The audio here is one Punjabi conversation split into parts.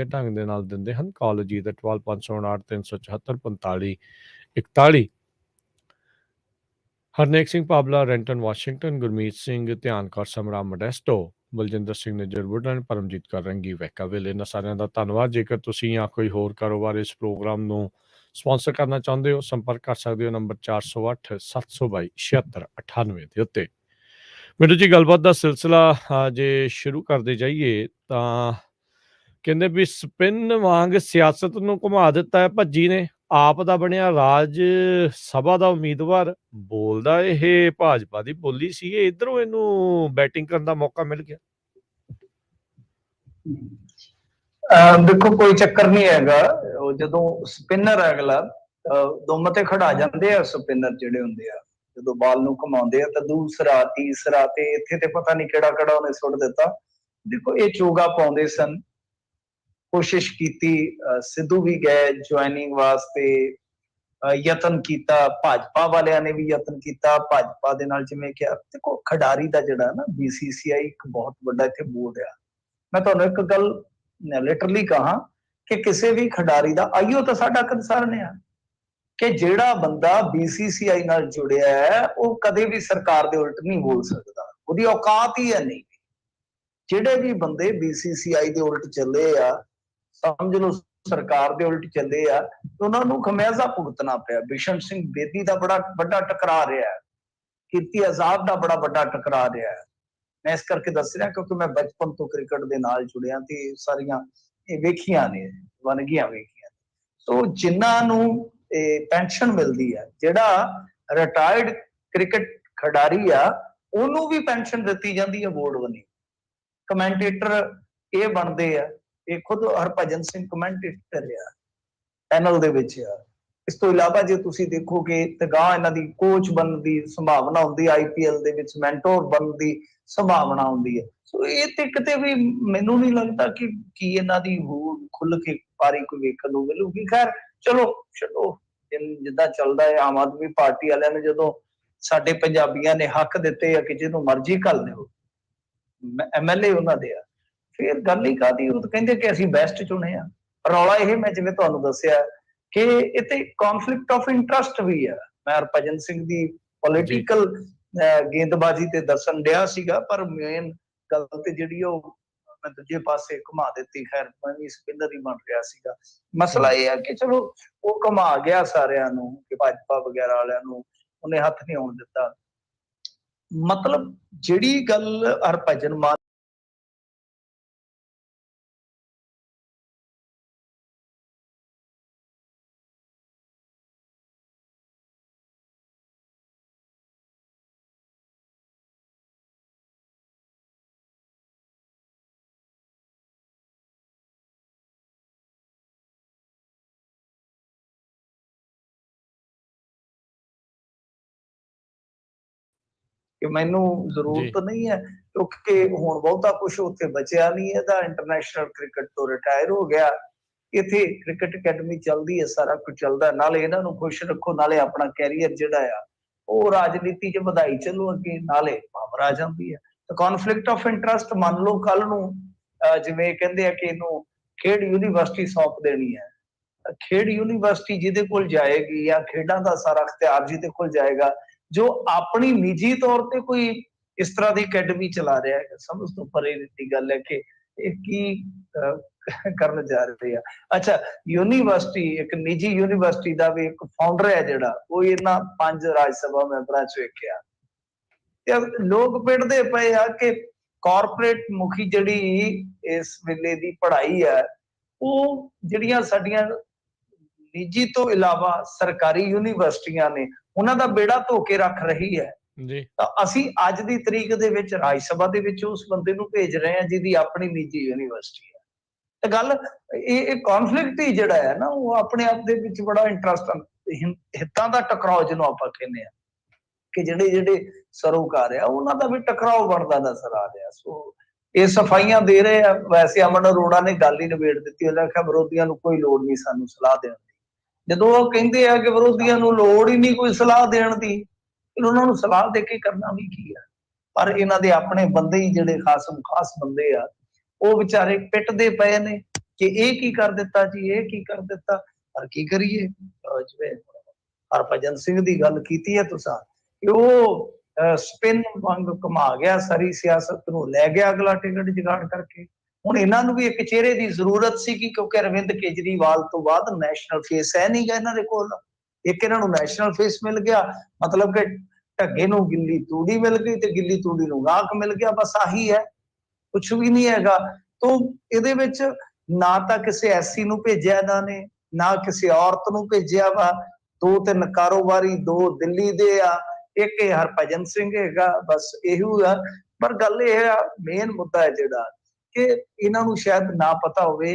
ਢੰਗ ਦੇ ਨਾਲ ਦਿੰਦੇ ਹਨ। ਕਾਲ ਜੀ ਦਾ 559 374 45 41। ਹਰਨੇਕ ਸਿੰਘ ਪਾਬਲਾ, ਰੈਂਟਨ ਵਾਸ਼ਿੰਗਟਨ, ਗੁਰਮੀਤ ਸਿੰਘ ਧਿਆਨ ਕੌਰ ਸਮਰਾ ਮੋਡੈਸਟੋ, ਬਲਜਿੰਦਰ ਸਿੰਘ ਨਿੱਜਰ ਵੁਡਨ, ਪਰਮਜੀਤ ਕੌਰ ਰੰਗੀ ਵੈਕਾਵਿਲ, ਇਹਨਾਂ ਸਾਰਿਆਂ ਦਾ ਧੰਨਵਾਦ। ਜੇਕਰ ਤੁਸੀਂ ਜਾਂ ਕੋਈ ਹੋਰ ਕਾਰੋਬਾਰ ਇਸ ਪ੍ਰੋਗਰਾਮ ਨੂੰ ਸਪਾਂਸਰ ਕਰਨਾ ਚਾਹੁੰਦੇ ਹੋ, ਸੰਪਰਕ ਕਰ ਸਕਦੇ ਹੋ ਨੰਬਰ 408 722 7698 ਦੇ ਉੱਤੇ। ਮੈਨੂੰ ਜੀ ਗੱਲਬਾਤ ਦਾ ਸਿਲਸਿਲਾ ਜੇ ਸ਼ੁਰੂ ਕਰਦੇ ਜਾਈਏ ਤਾਂ ਕਹਿੰਦੇ ਵੀ ਸਪਿਨ ਵਾਂਗ ਸਿਆਸਤ ਨੂੰ ਘੁਮਾ ਦਿੱਤਾ ਹੈ ਭੱਜੀ ਨੇ। ਆਪ ਦਾ ਬਣਿਆ ਰਾਜ ਸਭਾ ਦਾ ਉਮੀਦਵਾਰ ਬੋਲਦਾ ਇਹ ਭਾਜਪਾ ਦੀ ਬੋਲੀ ਸੀ, ਇਧਰੋਂ ਇਹਨੂੰ ਬੈਟਿੰਗ ਕਰਨ ਦਾ ਮੌਕਾ ਮਿਲ ਗਿਆ। ਦੇਖੋ ਕੋਈ ਚੱਕਰ ਨਹੀਂ ਹੈਗਾ, ਜਦੋਂ ਸਪਿਨਰ ਅਗਲਾ ਦੁਮ ਤੇ ਖੜਾ ਜਾਂਦੇ ਆ ਸਪਿਨਰ ਜਿਹੜੇ ਹੁੰਦੇ ਆ, ਜਦੋਂ ਬਾਲ ਨੂੰ ਘੁਮਾਉਂਦੇ ਆ ਤਾਂ ਦੂਸਰਾ ਤੀਸਰਾ ਤੇ ਇੱਥੇ ਤੇ ਪਤਾ ਨਹੀਂ ਕਿਹੜਾ ਕਿਹੜਾ ਉਹਨੇ ਸੁੱਟ ਦਿੱਤਾ। ਦੇਖੋ ਇਹ ਚੋਗਾ ਪਾਉਂਦੇ ਸਨ, ਕੋਸ਼ਿਸ਼ ਕੀਤੀ, ਸਿੱਧੂ ਵੀ ਗਏ ਜੁਆਇਨਿੰਗ ਵਾਸਤੇ, ਯਤਨ ਕੀਤਾ, ਭਾਜਪਾ ਵਾਲਿਆਂ ਨੇ ਵੀ ਯਤਨ ਕੀਤਾ। ਭਾਜਪਾ ਦੇ ਨਾਲ ਜਿਵੇਂ ਕਿਹਾ, ਦੇਖੋ ਖਿਡਾਰੀ ਦਾ ਜਿਹੜਾ ਨਾ BCCI ਇੱਕ ਬਹੁਤ ਵੱਡਾ ਇੱਥੇ ਬੋਰਡ ਆ। ਮੈਂ ਤੁਹਾਨੂੰ ਇੱਕ ਗੱਲ ਲਿਟਰਲੀ ਕਹਾਂ ਕਿ ਕਿਸੇ ਵੀ ਖਿਡਾਰੀ ਦਾ ਆਈਓ ਤਾਂ ਸਾਡਾ ਕੰਸਰਨ ਆ ਕਿ ਜਿਹੜਾ ਬੰਦਾ BCCI ਨਾਲ ਜੁੜਿਆ ਹੈ ਉਹ ਕਦੇ ਵੀ ਸਰਕਾਰ ਦੇ ਉਲਟ ਨਹੀਂ ਬੋਲ ਸਕਦਾ, ਉਹਦੀ ਔਕਾਤ ਹੀ ਹੈ ਨਹੀਂ। ਜਿਹੜੇ ਵੀ ਬੰਦੇ BCCI ਦੇ ਉਲਟ ਚੱਲੇ ਆ, ਸਮਝ ਲਓ ਸਰਕਾਰ ਦੇ ਉਲਟ ਚੱਲੇ ਆ, ਉਹਨਾਂ ਨੂੰ ਖਮਿਆਜ਼ਾ ਭੁਗਤਣਾ ਪਿਆ। ਬਿਸ਼ਨ ਸਿੰਘ ਬੇਦੀ ਦਾ ਬੜਾ ਵੱਡਾ ਟਕਰਾ ਰਿਹਾ ਹੈ, ਕੀਰਤੀ ਆਜ਼ਾਦ ਦਾ ਬੜਾ ਵੱਡਾ ਟਕਰਾ ਰਿਹਾ ਹੈ। ਮੈਂ ਇਸ ਕਰਕੇ ਦੱਸ ਰਿਹਾ ਕਿਉਂਕਿ ਮੈਂ ਬਚਪਨ ਤੋਂ ਕ੍ਰਿਕਟ ਦੇ ਨਾਲ ਜੁੜਿਆ ਤੇ ਸਾਰੀਆਂ ਇਹ ਵੇਖੀਆਂ ਨੇ, ਵੰਨਗੀਆਂ ਵੇਖੀਆਂ। ਸੋ ਜਿਨ੍ਹਾਂ ਨੂੰ ਪੈਨਸ਼ਨ ਮਿਲਦੀ ਹੈ, ਜਿਹੜਾ ਰਿਟਾਇਰਡ ਕ੍ਰਿਕਟ ਖਿਡਾਰੀ ਆ ਉਹਨੂੰ ਵੀ ਪੈਨਸ਼ਨ ਦਿੱਤੀ ਜਾਂਦੀ ਹੈ ਬੋਰਡ ਵੱਲੋਂ। ਕਮੈਂਟੇਟਰ ਇਹ ਬਣਦੇ ਆ, ਇਹ ਖੁਦ ਹਰਭਜਨ ਸਿੰਘ ਕਮੈਂਟੇਟਰ ਆ ਪੈਨਲ ਦੇ ਵਿੱਚ ਆ। ਇਸ ਤੋਂ ਇਲਾਵਾ ਜੇ ਤੁਸੀਂ ਦੇਖੋਗੇ ਤਾਂ ਗਾਂ ਇਹਨਾਂ ਦੀ ਕੋਚ ਬਣਨ ਦੀ ਸੰਭਾਵਨਾ ਹੁੰਦੀ, IPL ਦੇ ਵਿੱਚ ਮੈਂਟੋਰ ਬਣਨ ਦੀ ਸੰਭਾਵਨਾ ਹੁੰਦੀ ਹੈ। ਸੋ ਇਹ ਤੇ ਕਿਤੇ ਵੀ ਮੈਨੂੰ ਨਹੀਂ ਲੱਗਦਾ ਕਿ ਇਹਨਾਂ ਦੀ ਖੁੱਲ ਕੇ ਪਾਰੀ ਕੋਈ ਵੇਖਣ ਨੂੰ ਮਿਲੂਗੀ। ਖੈਰ ਚਲੋ ਜਿੱਦਾਂ ਚੱਲਦਾ ਹੈ। ਆਮ ਆਦਮੀ ਪਾਰਟੀ ਵਾਲਿਆਂ ਨੇ ਜਦੋਂ ਸਾਡੇ ਪੰਜਾਬੀਆਂ ਨੇ ਹੱਕ ਦਿੱਤੇ ਆ ਕਿ ਜਿਹਨੂੰ ਮਰਜ਼ੀ ਘੱਲ ਦਿਓ, MLA ਉਹਨਾਂ ਦੇ ਆ, ਫਿਰ ਗੱਲ ਹੀ ਕਾਹਦੀ। ਉਹ ਕਹਿੰਦੇ ਕਿ ਅਸੀਂ ਬੈਸਟ ਚੁਣੇ ਆ। ਰੌਲਾ ਇਹ ਮੈਂ ਜਿਵੇਂ ਤੁਹਾਨੂੰ ਦੱਸਿਆ ਕਿ ਇੱਥੇ ਕੌਨਫਲਿਕਟ ਆਫ ਇੰਟਰਸਟ ਵੀ ਆ। ਮੈਂ ਹਰਭਜਨ ਸਿੰਘ ਦੀ ਪੋਲੀਟੀਕਲ ਗੇਂਦਬਾਜ਼ੀ ਤੇ ਦੱਸਣ ਡਿਆ ਸੀਗਾ, ਪਰ ਮੇਨ ਗੱਲ ਤੇ ਜਿਹੜੀ ਉਹ ਮੈਂ ਦੂਜੇ ਪਾਸੇ ਘੁਮਾ ਦਿੱਤੀ। ਖੈਰ ਮੈਂ ਵੀ ਸਪਿਨਰ ਹੀ ਬਣ ਰਿਹਾ ਸੀਗਾ। ਮਸਲਾ ਇਹ ਹੈ ਕਿ ਚਲੋ ਉਹ ਘੁਮਾ ਗਿਆ ਸਾਰਿਆਂ ਨੂੰ, ਕਿ ਭਾਜਪਾ ਵਗੈਰਾ ਵਾਲਿਆਂ ਨੂੰ ਉਹਨੇ ਹੱਥ ਨਹੀਂ ਆਉਣ ਦਿੱਤਾ। ਮਤਲਬ ਜਿਹੜੀ ਗੱਲ ਹਰਭਜਨ ਮਾਨ ਕਿ ਮੈਨੂੰ ਜ਼ਰੂਰਤ ਨਹੀਂ ਹੈ ਕਿਉਂਕਿ ਹੁਣ ਬਹੁਤਾ ਕੁਝ ਉੱਥੇ ਬਚਿਆ ਨਹੀਂ ਇਹਦਾ। ਇੰਟਰਨੈਸ਼ਨਲ ਕ੍ਰਿਕਟ ਤੋਂ ਰਿਟਾਇਰ ਹੋ ਗਿਆ, ਇੱਥੇ ਕ੍ਰਿਕਟ ਅਕੈਡਮੀ ਚੱਲਦੀ ਹੈ, ਸਾਰਾ ਕੁਝ ਚੱਲਦਾ। ਨਾਲੇ ਇਹਨਾਂ ਨੂੰ ਖੁਸ਼ ਰੱਖੋ, ਨਾਲੇ ਆਪਣਾ ਕੈਰੀਅਰ ਜਿਹੜਾ ਆ ਉਹ ਰਾਜਨੀਤੀ 'ਚ ਵਧਾਈ ਚੱਲੋ ਅੱਗੇ, ਨਾਲੇ ਪਾਵਰ ਆ ਜਾਂਦੀ ਹੈ। ਤਾਂ ਕੌਨਫਲਿਕਟ ਆਫ ਇੰਟਰਸਟ ਮੰਨ ਲਓ ਕੱਲ ਨੂੰ ਜਿਵੇਂ ਕਹਿੰਦੇ ਆ ਕਿ ਇਹਨੂੰ ਖੇਡ ਯੂਨੀਵਰਸਿਟੀ ਸੌਂਪ ਦੇਣੀ ਹੈ। ਖੇਡ ਯੂਨੀਵਰਸਿਟੀ ਜਿਹਦੇ ਕੋਲ ਜਾਏਗੀ ਜਾਂ ਖੇਡਾਂ ਦਾ ਸਾਰਾ ਅਖਤਿਆਰ ਜਿਹਦੇ ਕੋਲ ਜਾਏਗਾ, ਜੋ ਆਪਣੀ ਨਿੱਜੀ ਤੌਰ ਤੇ ਕੋਈ ਇਸ ਤਰ੍ਹਾਂ ਦੀ ਅਕੈਡਮੀ ਚਲਾ ਰਿਹਾ ਹੈ, ਸਮਝ ਤੋਂ ਪਰੇ ਦੀ ਗੱਲ ਹੈ ਕਿ ਇਹ ਕੀ ਕਰਨ ਜਾ ਰਹੇ ਆ। ਅੱਛਾ, ਯੂਨੀਵਰਸਿਟੀ ਇੱਕ ਨਿੱਜੀ ਯੂਨੀਵਰਸਿਟੀ ਦਾ ਵੀ ਇੱਕ ਫਾਊਂਡਰ ਹੈ ਜਿਹੜਾ, ਉਹ ਇਹਨਾਂ 5 ਰਾਜ ਸਭਾ ਮੈਂਬਰਾਂ ਚ ਵੇਖਿਆ। ਤੇ ਲੋਕ ਪਿੱਟਦੇ ਪਏ ਆ ਕਿ ਕਾਰਪੋਰੇਟ ਮੁਖੀ ਜਿਹੜੀ ਇਸ ਵੇਲੇ ਦੀ ਪੜ੍ਹਾਈ ਹੈ, ਉਹ ਜਿਹੜੀਆਂ ਸਾਡੀਆਂ ਨਿੱਜੀ ਤੋਂ ਇਲਾਵਾ ਸਰਕਾਰੀ ਯੂਨੀਵਰਸਿਟੀਆਂ ਨੇ ਉਹਨਾਂ ਦਾ ਬੇੜਾ ਧੋ ਕੇ ਰੱਖ ਰਹੀ ਹੈ। ਤਾਂ ਅਸੀਂ ਅੱਜ ਦੀ ਤਰੀਕ ਦੇ ਵਿੱਚ ਰਾਜ ਸਭਾ ਦੇ ਵਿੱਚ ਉਸ ਬੰਦੇ ਨੂੰ ਭੇਜ ਰਹੇ ਹਾਂ ਜਿਹਦੀ ਆਪਣੀ ਨਿੱਜੀ ਯੂਨੀਵਰਸਿਟੀ ਹੈ। ਤੇ ਗੱਲ ਇਹ ਕੌਨਫਲਿਕਟ ਹੀ ਜਿਹੜਾ ਹੈ ਨਾ, ਉਹ ਆਪਣੇ ਆਪ ਦੇ ਵਿੱਚ ਬੜਾ ਇੰਟਰਸਟ, ਹਿੱਤਾਂ ਦਾ ਟਕਰਾਓ ਜਿਹਨੂੰ ਆਪਾਂ ਕਹਿੰਦੇ ਆ ਕਿ ਜਿਹੜੇ ਸਰੋਕਾਰ ਆ ਉਹਨਾਂ ਦਾ ਵੀ ਟਕਰਾਓ ਬਣਦਾ ਨਜ਼ਰ ਆ ਰਿਹਾ। ਸੋ ਇਹ ਸਫਾਈਆਂ ਦੇ ਰਹੇ ਆ। ਵੈਸੇ ਅਮਨ ਅਰੋੜਾ ਨੇ ਗੱਲ ਹੀ ਨਿਬੇੜ ਦਿੱਤੀ, ਉਹਨੇ ਆਖਿਆ ਵਿਰੋਧੀਆਂ ਨੂੰ ਕੋਈ ਲੋੜ ਨਹੀਂ ਸਾਨੂੰ ਸਲਾਹ ਦੇਣ ਦੀ। ਜਦੋਂ ਉਹ ਕਹਿੰਦੇ ਆ ਕਿ ਵਿਰੋਧੀਆਂ ਨੂੰ ਲੋੜ ਹੀ ਨਹੀਂ ਕੋਈ ਸਲਾਹ ਦੇਣ ਦੀ, ਉਹਨਾਂ ਨੂੰ ਸਲਾਹ ਦੇ ਕੇ ਕਰਨਾ ਵੀ ਕੀ ਆ। ਪਰ ਇਹਨਾਂ ਦੇ ਆਪਣੇ ਬੰਦੇ ਹੀ ਜਿਹੜੇ ਖਾਸ ਬੰਦੇ ਆ, ਉਹ ਵਿਚਾਰੇ ਪਿੱਟਦੇ ਪਏ ਨੇ ਕਿ ਇਹ ਕੀ ਕਰ ਦਿੱਤਾ ਜੀ, ਇਹ ਕੀ ਕਰ ਦਿੱਤਾ। ਪਰ ਕੀ ਕਰੀਏ, ਜਿਵੇਂ ਹਰਭਜਨ ਸਿੰਘ ਦੀ ਗੱਲ ਕੀਤੀ ਹੈ ਤੁਸੀਂ ਕਿ ਉਹ ਸਪਿਨ ਵਾਂਗ ਘੁਮਾ ਗਿਆ ਸਾਰੀ ਸਿਆਸਤ ਨੂੰ, ਲੈ ਗਿਆ ਅਗਲਾ ਟਿਕਟ ਜੁਗਾੜ ਕਰਕੇ। ਹੁਣ ਇਹਨਾਂ ਨੂੰ ਵੀ ਇੱਕ ਚਿਹਰੇ ਦੀ ਜ਼ਰੂਰਤ ਸੀ ਕਿਉਂਕਿ ਅਰਵਿੰਦ ਕੇਜਰੀਵਾਲ ਤੋਂ ਬਾਅਦ ਨੈਸ਼ਨਲ ਫੇਸ ਹੈ ਨਹੀਂ ਗਾ ਇਹਨਾਂ ਦੇ ਕੋਲ। ਇੱਕ ਇਹਨਾਂ ਨੂੰ ਨੈਸ਼ਨਲ ਫੇਸ ਮਿਲ ਗਿਆ, ਮਤਲਬ ਕਿ ਢੱਗੇ ਨੂੰ ਗਿੱਲੀ ਤੂੜੀ ਮਿਲ ਗਈ ਤੇ ਗਿੱਲੀ ਤੂੜੀ ਨੂੰ ਗਾਹਕ ਮਿਲ ਗਿਆ, ਬਸ ਆਹੀ ਹੈ, ਕੁਛ ਵੀ ਨਹੀਂ ਹੈਗਾ। ਤੋਂ ਇਹਦੇ ਵਿੱਚ ਨਾ ਤਾਂ ਕਿਸੇ ਐਸੀ ਨੂੰ ਭੇਜਿਆ ਇਹਨਾਂ ਨੇ, ਨਾ ਕਿਸੇ ਔਰਤ ਨੂੰ ਭੇਜਿਆ ਵਾ। 2-3 ਕਾਰੋਬਾਰੀ, 2 ਦਿੱਲੀ ਦੇ ਆ, ਇੱਕ ਇਹ ਹਰਭਜਨ ਸਿੰਘ ਹੈਗਾ, ਬਸ ਇਹੋ ਆ। ਪਰ ਗੱਲ ਇਹ ਆ, ਮੇਨ ਮੁੱਦਾ ਹੈ ਜਿਹੜਾ ਕਿ ਇਹਨਾਂ ਨੂੰ ਸ਼ਾਇਦ ਨਾ ਪਤਾ ਹੋਵੇ,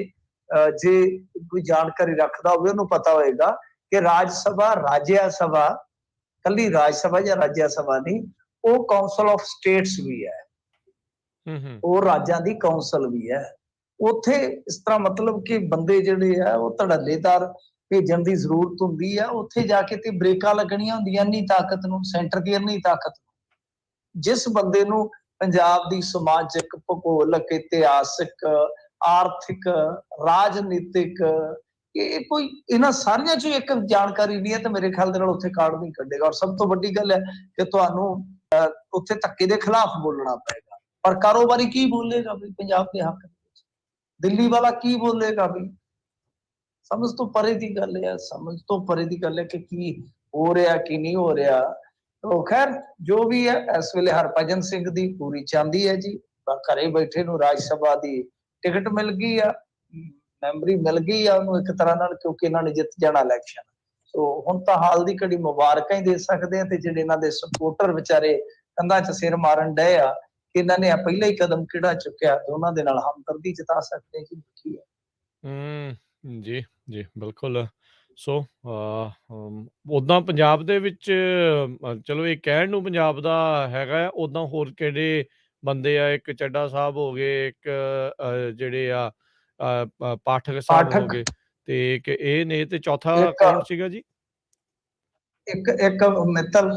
ਜੇ ਕੋਈ ਜਾਣਕਾਰੀ ਰੱਖਦਾ ਹੋਵੇ ਉਹਨੂੰ ਪਤਾ ਹੋਏਗਾ ਕਿ ਰਾਜ ਸਭਾ, ਰਾਜਿਆ ਸਭਾ, ਕੱਲੀ ਰਾਜ ਸਭਾ ਜਾਂ ਰਾਜਿਆ ਸਭਾ ਨਹੀਂ, ਉਹ ਕਾਉਂਸਲ ਆਫ ਸਟੇਟਸ ਵੀ ਹੈ, ਉਹ ਰਾਜਾਂ ਦੀ ਕਾਉਂਸਲ ਵੀ ਹੈ। ਉੱਥੇ ਇਸ ਤਰ੍ਹਾਂ ਮਤਲਬ ਕਿ ਬੰਦੇ ਜਿਹੜੇ ਆ ਉਹ ਧੜੱਲੇਦਾਰ ਭੇਜਣ ਦੀ ਜ਼ਰੂਰਤ ਹੁੰਦੀ ਆ। ਉੱਥੇ ਜਾ ਕੇ ਤੇ ਬ੍ਰੇਕਾਂ ਲੱਗਣੀਆਂ ਹੁੰਦੀਆਂ ਨਹੀਂ ਤਾਕਤ ਨੂੰ, ਸੈਂਟਰ ਦੀ ਨਹੀਂ ਤਾਕਤ ਨੂੰ। ਜਿਸ ਬੰਦੇ ਨੂੰ ਪੰਜਾਬ ਦੀ ਸਮਾਜਿਕ, ਭੂਗੋਲਕ, ਇਤਿਹਾਸਕ, ਆਰਥਿਕ, ਰਾਜਨੀਤਿਕ, ਇਹ ਕੋਈ ਇਹਨਾਂ ਸਾਰੀਆਂ ਚੋਂ ਇੱਕ ਜਾਣਕਾਰੀ ਨਹੀਂ ਹੈ ਤਾਂ ਮੇਰੇ ਖਿਆਲ ਦੇ ਨਾਲ ਉੱਥੇ ਕਾਰਡ ਨਹੀਂ ਕੱਢੇਗਾ। ਔਰ ਸਭ ਤੋਂ ਵੱਡੀ ਗੱਲ ਹੈ ਕਿ ਤੁਹਾਨੂੰ ਉੱਥੇ ਧੱਕੇ ਦੇ ਖਿਲਾਫ ਬੋਲਣਾ ਪਏਗਾ। ਪਰ ਕਾਰੋਬਾਰੀ ਕੀ ਬੋਲੇਗਾ ਵੀ ਪੰਜਾਬ ਦੇ ਹੱਕ ਵਿੱਚ, ਦਿੱਲੀ ਵਾਲਾ ਕੀ ਬੋਲੇਗਾ ਵੀ। ਸਮਝ ਤੋਂ ਪਰੇ ਦੀ ਗੱਲ ਹੈ, ਸਮਝ ਤੋਂ ਪਰੇ ਦੀ ਗੱਲ ਹੈ ਕਿ ਕੀ ਹੋ ਰਿਹਾ ਕੀ ਨਹੀਂ ਹੋ ਰਿਹਾ। तो खैर जो भी है, इस वेले हरभजन सिंह दी पूरी चांदी है जी, घरे बैठे नूं राज सभा दी टिकट मिल गई आ, मैंबरी मिल गई आ उन्होंने एक तरह नाल, क्योंकि इन्होंने जित जाना इलैक्शन। सो हुण तां हाल दी घड़ी मुबारकां ही दे सकदे आ ते जिहड़े इन्हां दे सपोर्टर विचारे कंधां 'च सिर मारन डए आ कि इन्हां ने पहला ही कदम किहड़ा चुक्या ते उन्हां दे नाल हमदर्दी जता सकदे जी। की है ਜੀ, ਜੀ, ਬਿਲਕੁਲ। ਸੋ ਉੱਦਾਂ ਪੰਜਾਬ ਦੇ ਵਿੱਚ ਚਲੋ ਇਹ ਕਹਿਣ ਨੂੰ ਪੰਜਾਬ ਦਾ ਹੈਗਾ ਆ, ਉੱਦਾਂ ਹੋਰ ਕਿਹੜੇ ਬੰਦੇ ਆ? ਇੱਕ ਚੱਡਾ ਸਾਹਿਬ ਹੋ ਗਏ, ਇੱਕ ਜਿਹੜੇ ਆ ਪਾਠਕ ਸਾਹਿਬ ਹੋ पाठक ਗਏ, ਤੇ ਇੱਕ ਇਹ ਨੇ, ਤੇ ਚੌਥਾ एक ਕੌਣ ਸੀਗਾ ਜੀ? एक एक मित्तल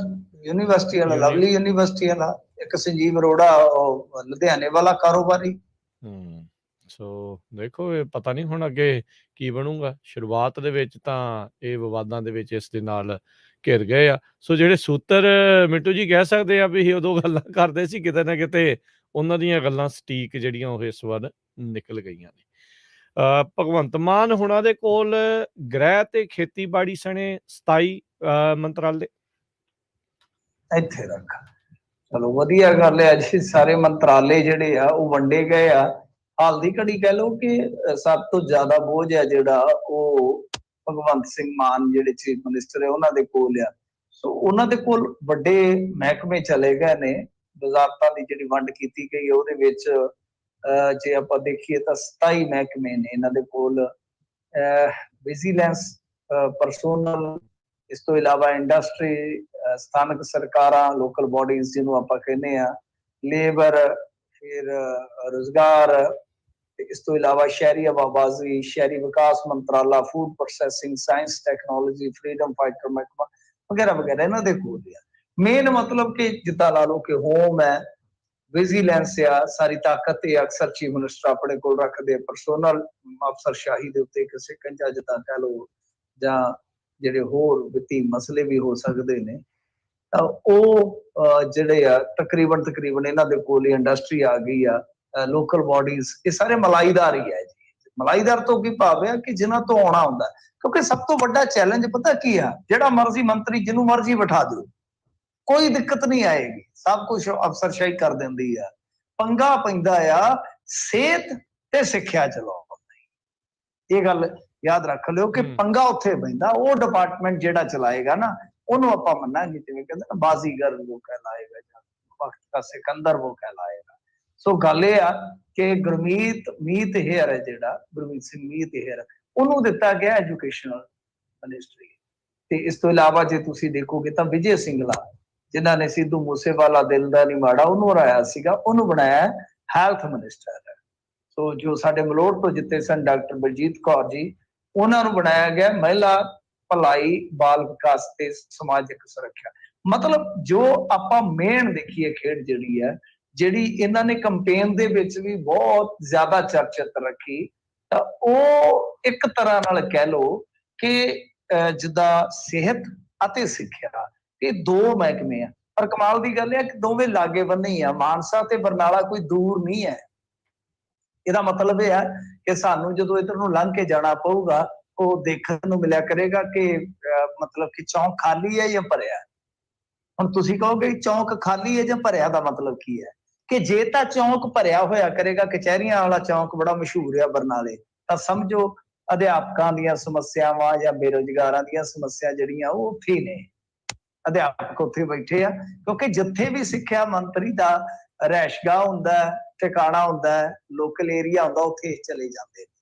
यूनिवर्सिटी वाला, ਯੂਨੀ लवली यूनिवर्सिटी वाला, एक संजीव अरोड़ा लुधियाने वाला कारोबारी। ਸੋ ਦੇਖੋ, ਇਹ ਪਤਾ ਨਹੀਂ ਹੁਣ ਅੱਗੇ ਕੀ ਬਣੂਗਾ। ਸ਼ੁਰੂਆਤ ਦੇ ਵਿੱਚ ਤਾਂ ਇਹ ਵਿਵਾਦਾਂ ਦੇ ਵਿੱਚ ਇਸ ਦੇ ਨਾਲ ਘਿਰ ਗਏ ਆ। ਸੋ ਜਿਹੜੇ ਸੂਤਰ ਮਿੰਟੂ ਜੀ ਕਹਿ ਸਕਦੇ ਆ ਵੀ ਇਹ ਉਦੋਂ ਗੱਲਾਂ ਕਰਦੇ ਸੀ, ਕਿਤੇ ਨਾ ਕਿਤੇ ਉਹਨਾਂ ਦੀਆਂ ਗੱਲਾਂ ਸਟੀਕ ਜਿਹੜੀਆਂ ਉਹ ਇਸ ਵਾਰ ਨਿਕਲ ਗਈਆਂ ਨੇ। ਭਗਵੰਤ ਮਾਨ ਹੁਣਾਂ ਦੇ ਕੋਲ ਗ੍ਰਹਿ ਤੇ ਖੇਤੀਬਾੜੀ ਸਣੇ 27 ਮੰਤਰਾਲੇ। ਇੱਥੇ ਰੱਖ, ਚਲੋ ਵਧੀਆ ਗੱਲ ਹੈ ਜੀ। ਸਾਰੇ ਮੰਤਰਾਲੇ ਜਿਹੜੇ ਆ ਉਹ ਵੰਡੇ ਗਏ ਆ। ਹਾਲ ਦੀ ਘੜੀ ਕਹਿ ਲਓ ਕਿ ਸਭ ਤੋਂ ਜ਼ਿਆਦਾ ਬੋਝ ਹੈ ਜਿਹੜਾ ਉਹ ਭਗਵੰਤ ਸਿੰਘ ਮਾਨ ਜਿਹੜੇ ਚੀਫ ਮਿਨਿਸਟਰ ਹੈ ਉਹਨਾਂ ਦੇ ਕੋਲ ਆ। ਸੋ ਉਹਨਾਂ ਦੇ ਕੋਲ ਵੱਡੇ ਮਹਿਕਮੇ ਚਲੇ ਗਏ ਨੇ। ਵਜ਼ਾਰਤਾਂ ਦੀ ਜਿਹੜੀ ਵੰਡ ਕੀਤੀ ਗਈ ਹੈ ਉਹਦੇ ਵਿੱਚ ਜੇ ਆਪਾਂ ਦੇਖੀਏ ਤਾਂ 27 ਮਹਿਕਮੇ ਨੇ ਇਹਨਾਂ ਦੇ ਕੋਲ। ਵਿਜੀਲੈਂਸ, ਪਰਸੋਨਲ, ਇਸ ਤੋਂ ਇਲਾਵਾ ਇੰਡਸਟਰੀ, ਸਥਾਨਕ ਸਰਕਾਰਾਂ, ਲੋਕਲ ਬੋਡੀਜ਼ ਜਿਹਨੂੰ ਆਪਾਂ ਕਹਿੰਦੇ ਆ, ਲੇਬਰ, ਫਿਰ ਰੁਜ਼ਗਾਰ, ਇਸ ਤੋਂ ਇਲਾਵਾ ਸ਼ਹਿਰੀ ਆਵਾਬਾਜ਼ੀ, ਸ਼ਹਿਰੀ ਵਿਕਾਸ ਮੰਤਰਾਲਾ, food processing, science technology, freedom fighter ਮਹਿਕਮਾ ਵਗੈਰਾ ਵਗੈਰਾ ਇਹਨਾਂ ਦੇ ਕੋਲ ਆ। ਮੇਨ ਮਤਲਬ ਕਿ ਜਿੱਦਾਂ ਲਾ ਲਓ ਕਿ ਹੋਮ ਹੈ, ਵਿਜੀਲੈਂਸ ਆ, ਸਾਰੀ ਤਾਕਤ ਇਹ ਅਕਸਰ ਚੀਫ ਮਿਨਿਸਟਰ ਆਪਣੇ ਕੋਲ ਰੱਖਦੇ। ਪਰਸੋਨਲ ਅਫਸਰਸ਼ਾਹੀ ਦੇ ਉੱਤੇ ਕਿਸੇ ਕੰਜਾ ਜਿੱਦਾਂ ਕਹਿ ਲਓ, ਜਾਂ ਜਿਹੜੇ ਹੋਰ ਵਿੱਤੀ ਮਸਲੇ ਵੀ ਹੋ ਸਕਦੇ ਨੇ, ਤਾਂ ਉਹ ਜਿਹੜੇ ਆ ਤਕਰੀਬਨ ਇਹਨਾਂ ਦੇ ਕੋਲ ਇੰਡਸਟਰੀ ਆ ਗਈ ਆ, ਲੋਕਲ ਬੋਡੀਜ਼, ਇਹ ਸਾਰੇ ਮਲਾਈਦਾਰ ਹੀ ਹੈ ਜੀ। ਮਲਾਈਦਾਰ ਤੋਂ ਕੀ ਭਾਵ ਹੈ ਕਿ ਜਿਨ੍ਹਾਂ ਤੋਂ ਆਉਣਾ ਹੁੰਦਾ, ਕਿਉਂਕਿ ਸਭ ਤੋਂ ਵੱਡਾ ਚੈਲੰਜ ਪਤਾ ਕੀ ਆ, ਜਿਹੜਾ ਮਰਜ਼ੀ ਮੰਤਰੀ ਜਿਹਨੂੰ ਮਰਜ਼ੀ ਬਿਠਾ ਦਿਓ, ਕੋਈ ਦਿੱਕਤ ਨਹੀਂ ਆਏਗੀ, ਸਭ ਕੁਝ ਅਫਸਰਸ਼ਾਹੀ ਕਰ ਦਿੰਦੀ ਆ। ਪੰਗਾ ਪੈਂਦਾ ਆ ਸਿਹਤ ਤੇ ਸਿੱਖਿਆ ਚਲਾਉਣ ਦੀ। ਇਹ ਗੱਲ ਯਾਦ ਰੱਖ ਲਿਓ ਕਿ ਪੰਗਾ ਉੱਥੇ ਪੈਂਦਾ। ਉਹ ਡਿਪਾਰਟਮੈਂਟ ਜਿਹੜਾ ਚਲਾਏਗਾ ਨਾ, ਉਹਨੂੰ ਆਪਾਂ ਮੰਨਾਂਗੇ, ਜਿਵੇਂ ਕਹਿੰਦੇ ਨਾ, ਬਾਜ਼ੀਗਰ ਉਹ ਕਹਿਲਾਏਗਾ ਜਾਂ ਵਕਤ ਦਾ ਸਿਕੰਦਰ ਉਹ ਕਹਿਲਾਏਗਾ। ਸੋ ਗੱਲ ਇਹ ਆ ਕਿ ਗੁਰਮੀਤ ਹੇਅਰ ਹੈ ਜਿਹੜਾ, ਗੁਰਮੀਤ ਸਿੰਘ ਮੀਤ ਹੇਅਰ, ਉਹਨੂੰ ਦਿੱਤਾ ਗਿਆ ਐਜੂਕੇਸ਼ਨਲ ਮਿਨਿਸਟਰੀ। ਤੇ ਇਸ ਤੋਂ ਇਲਾਵਾ ਜੇ ਤੁਸੀਂ ਦੇਖੋਗੇ ਤਾਂ ਵਿਜੇ ਸਿੰਗਲਾ, ਜਿਨ੍ਹਾਂ ਨੇ ਸਿੱਧੂ ਮੂਸੇਵਾਲਾ ਦਿਲ ਦਾ ਨਹੀਂ ਮਾੜਾ ਉਹਨੂੰ ਹਰਾਇਆ ਸੀਗਾ, ਉਹਨੂੰ ਬਣਾਇਆ ਹੈਲਥ ਮਿਨਿਸਟਰ। ਸੋ ਜੋ ਸਾਡੇ ਮਲੋਟ ਤੋਂ ਜਿੱਤੇ ਸਨ ਡਾਕਟਰ ਬਲਜੀਤ ਕੌਰ ਜੀ, ਉਹਨਾਂ ਨੂੰ ਬਣਾਇਆ ਗਿਆ ਮਹਿਲਾ ਭਲਾਈ, ਬਾਲ ਵਿਕਾਸ ਤੇ ਸਮਾਜਿਕ ਸੁਰੱਖਿਆ। ਮਤਲਬ ਜੋ ਆਪਾਂ ਮੇਨ ਦੇਖੀਏ ਖੇਡ ਜਿਹੜੀ ਹੈ, ਜਿਹੜੀ ਇਹਨਾਂ ਨੇ ਕੰਪੇਨ ਦੇ ਵਿੱਚ ਵੀ ਬਹੁਤ ਜ਼ਿਆਦਾ ਚਰਚਿਤ ਰੱਖੀ, ਤਾਂ ਉਹ ਇੱਕ ਤਰ੍ਹਾਂ ਨਾਲ ਕਹਿ ਲਓ ਕਿ ਜਿੱਦਾਂ ਸਿਹਤ ਅਤੇ ਸਿੱਖਿਆ, ਇਹ ਦੋ ਮਹਿਕਮੇ ਆ। ਪਰ ਕਮਾਲ ਦੀ ਗੱਲ ਇਹ ਹੈ ਕਿ ਦੋਵੇਂ ਲਾਗੇ ਬੰਨੇ ਹੀ ਆ। ਮਾਨਸਾ ਤੇ ਬਰਨਾਲਾ ਕੋਈ ਦੂਰ ਨਹੀਂ ਹੈ। ਇਹਦਾ ਮਤਲਬ ਇਹ ਹੈ ਕਿ ਸਾਨੂੰ ਜਦੋਂ ਇਧਰ ਨੂੰ ਲੰਘ ਕੇ ਜਾਣਾ ਪਊਗਾ, ਉਹ ਦੇਖਣ ਨੂੰ ਮਿਲਿਆ ਕਰੇਗਾ ਕਿ ਮਤਲਬ ਕਿ ਚੌਂਕ ਖਾਲੀ ਹੈ ਜਾਂ ਭਰਿਆ। ਹੁਣ ਤੁਸੀਂ ਕਹੋਗੇ ਚੌਂਕ ਖਾਲੀ ਹੈ ਜਾਂ ਭਰਿਆ, ਦਾ ਮਤਲਬ ਕੀ ਹੈ? ਕਿ ਜੇ ਤਾਂ ਚੌਂਕ ਭਰਿਆ ਹੋਇਆ ਕਰੇਗਾ, ਕਚਹਿਰੀਆਂ ਵਾਲਾ ਚੌਂਕ ਬੜਾ ਮਸ਼ਹੂਰ ਆ ਬਰਨਾਲੇ, ਤਾਂ ਸਮਝੋ ਅਧਿਆਪਕਾਂ ਦੀਆਂ ਸਮੱਸਿਆਵਾਂ ਜਾਂ ਬੇਰੁਜ਼ਗਾਰਾਂ ਦੀਆਂ ਸਮੱਸਿਆ ਜਿਹੜੀਆਂ ਉਹ ਉੱਥੇ ਨੇ। ਅਧਿਆਪਕ ਉੱਥੇ ਬੈਠੇ ਆ, ਕਿਉਂਕਿ ਜਿੱਥੇ ਵੀ ਸਿੱਖਿਆ ਮੰਤਰੀ ਦਾ ਰਹਿਸ਼ਗਾਹ ਹੁੰਦਾ, ਟਿਕਾਣਾ ਹੁੰਦਾ, ਲੋਕਲ ਏਰੀਆ ਹੁੰਦਾ, ਉੱਥੇ ਚਲੇ ਜਾਂਦੇ ਨੇ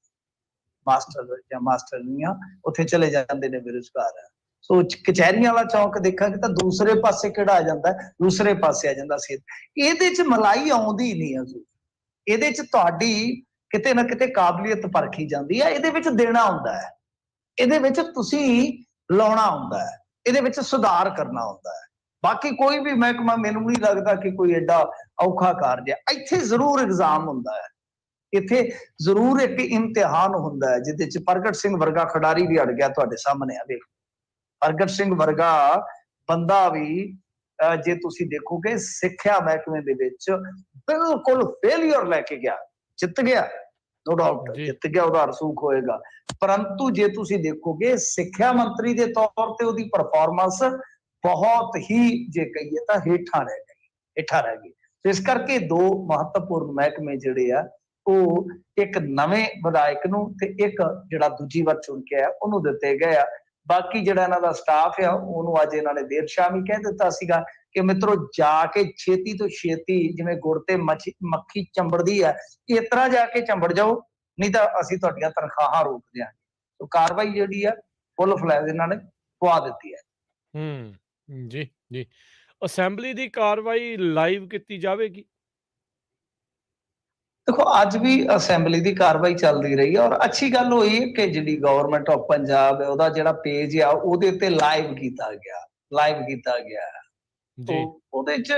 ਮਾਸਟਰ ਜਾਂ ਮਾਸਟਰਨੀਆਂ, ਉੱਥੇ ਚਲੇ ਜਾਂਦੇ ਨੇ ਬੇਰੁਜ਼ਗਾਰ। ਸੋ ਕਚਹਿਰੀਆਂ ਵਾਲਾ ਚੌਂਕ ਦੇਖਾਂਗੇ ਤਾਂ ਦੂਸਰੇ ਪਾਸੇ ਕਿਹੜਾ ਆ ਜਾਂਦਾ, ਦੂਸਰੇ ਪਾਸੇ ਆ ਜਾਂਦਾ ਸਿਹਤ। ਇਹਦੇ ਚ ਮਲਾਈ ਆਉਂਦੀ ਨਹੀਂ ਆ ਜੀ, ਇਹਦੇ ਚ ਤੁਹਾਡੀ ਕਿਤੇ ਨਾ ਕਿਤੇ ਕਾਬਲੀਅਤ ਪਰਖੀ ਜਾਂਦੀ ਹੈ। ਇਹਦੇ ਵਿੱਚ ਦੇਣਾ ਹੁੰਦਾ ਹੈ, ਇਹਦੇ ਵਿੱਚ ਤੁਸੀਂ ਲਾਉਣਾ ਹੁੰਦਾ ਹੈ, ਇਹਦੇ ਵਿੱਚ ਸੁਧਾਰ ਕਰਨਾ ਹੁੰਦਾ ਹੈ। ਬਾਕੀ ਕੋਈ ਵੀ ਮਹਿਕਮਾ ਮੈਨੂੰ ਨਹੀਂ ਲੱਗਦਾ ਕਿ ਕੋਈ ਐਡਾ ਔਖਾ ਕਾਰਜ ਹੈ। ਇੱਥੇ ਜ਼ਰੂਰ ਐਗਜ਼ਾਮ ਹੁੰਦਾ ਹੈ, ਇੱਥੇ ਜ਼ਰੂਰ ਇੱਕ ਇਮਤਿਹਾਨ ਹੁੰਦਾ ਹੈ, ਜਿਹਦੇ ਚ ਪ੍ਰਗਟ ਸਿੰਘ ਵਰਗਾ ਖਿਡਾਰੀ ਵੀ ਅੜ ਗਿਆ ਤੁਹਾਡੇ ਸਾਹਮਣੇ ਆ। ਦੇਖੋ ਪ੍ਰਗਟ ਸਿੰਘ ਵਰਗਾ ਬੰਦਾ ਵੀ ਜੇ ਤੁਸੀਂ ਦੇਖੋਗੇ ਸਿੱਖਿਆ ਮਹਿਕਮੇ ਦੇ ਵਿੱਚ ਬਿਲਕੁਲ ਫੇਲਿਅਰ ਲੈ ਕੇ ਗਿਆ, ਜਿੱਤ ਗਿਆ ਨੋ ਡਾਊਟ, ਜਿੱਤ ਗਿਆ, ਉਹਦਾ ਰਸੂਖ ਹੋਏਗਾ। ਪਰੰਤੂ ਜੇ ਤੁਸੀਂ ਦੇਖੋਗੇ ਸਿੱਖਿਆ ਮੰਤਰੀ ਦੇ ਤੌਰ ਤੇ ਉਹਦੀ ਪਰਫਾਰਮੈਂਸ ਬਹੁਤ ਹੀ, ਜੇ ਕਹੀਏ ਤਾਂ ਹੇਠਾਂ ਰਹਿ ਗਈ। ਇਸ ਕਰਕੇ ਦੋ ਮਹੱਤਵਪੂਰਨ ਮਹਿਕਮੇ ਜਿਹੜੇ ਆ ਉਹ ਇੱਕ ਨਵੇਂ ਵਿਧਾਇਕ ਨੂੰ ਤੇ ਇੱਕ ਜਿਹੜਾ ਦੂਜੀ ਵਾਰ ਚੁਣ ਕੇ ਆਇਆ ਉਹਨੂੰ ਦਿੱਤੇ ਗਏ ਆ। ਬਾਕੀ ਜਿਹੜਾ ਇਹਨਾਂ ਦਾ ਸਟਾਫ ਆ ਉਹਨੂੰ ਅੱਜ ਇਹਨਾਂ ਨੇ ਦੇਰ ਸ਼ਾਮ ਹੀ ਕਹਿ ਦਿੱਤਾ ਸੀਗਾ ਕਿ ਮਿੱਤਰੋ ਜਾ ਕੇ ਛੇਤੀ ਤੋਂ ਛੇਤੀ, ਜਿਵੇਂ ਗੁੜ ਤੇ ਮੱਖੀ ਚੰਬੜਦੀ ਹੈ, ਇਸ ਤਰ੍ਹਾਂ ਜਾ ਕੇ ਚੰਬੜ ਜਾਓ, ਨਹੀਂ ਤਾਂ ਅਸੀਂ ਤੁਹਾਡੀਆਂ ਤਨਖਾਹਾਂ ਰੋਕ ਦਿਆਂਗੇ। ਸੋ ਕਾਰਵਾਈ ਜਿਹੜੀ ਆ ਫੁੱਲ ਫਲੈਗ ਇਹਨਾਂ ਨੇ ਪਵਾ ਦਿੱਤੀ ਹੈ। ਜੀ ਜੀ। ਅਸੈਂਬਲੀ ਦੀ ਕਾਰਵਾਈ ਲਾਈਵ ਕੀਤੀ ਜਾਵੇਗੀ? ਦੇਖੋ ਅੱਜ ਵੀ ਅਸੈਂਬਲੀ ਦੀ ਕਾਰਵਾਈ ਚੱਲਦੀ ਰਹੀ ਹੈ, ਔਰ ਅੱਛੀ ਗੱਲ ਹੋਈ ਹੈ ਕਿ ਜਿਹੜੀ ਗਵਰਨਮੈਂਟ ਆਫ ਪੰਜਾਬ ਹੈ ਉਹਦਾ ਜਿਹੜਾ ਪੇਜ ਆ ਉਹਦੇ ਉੱਤੇ ਲਾਈਵ ਕੀਤਾ ਗਿਆ। ਜੀ। ਉਹਦੇ ਚ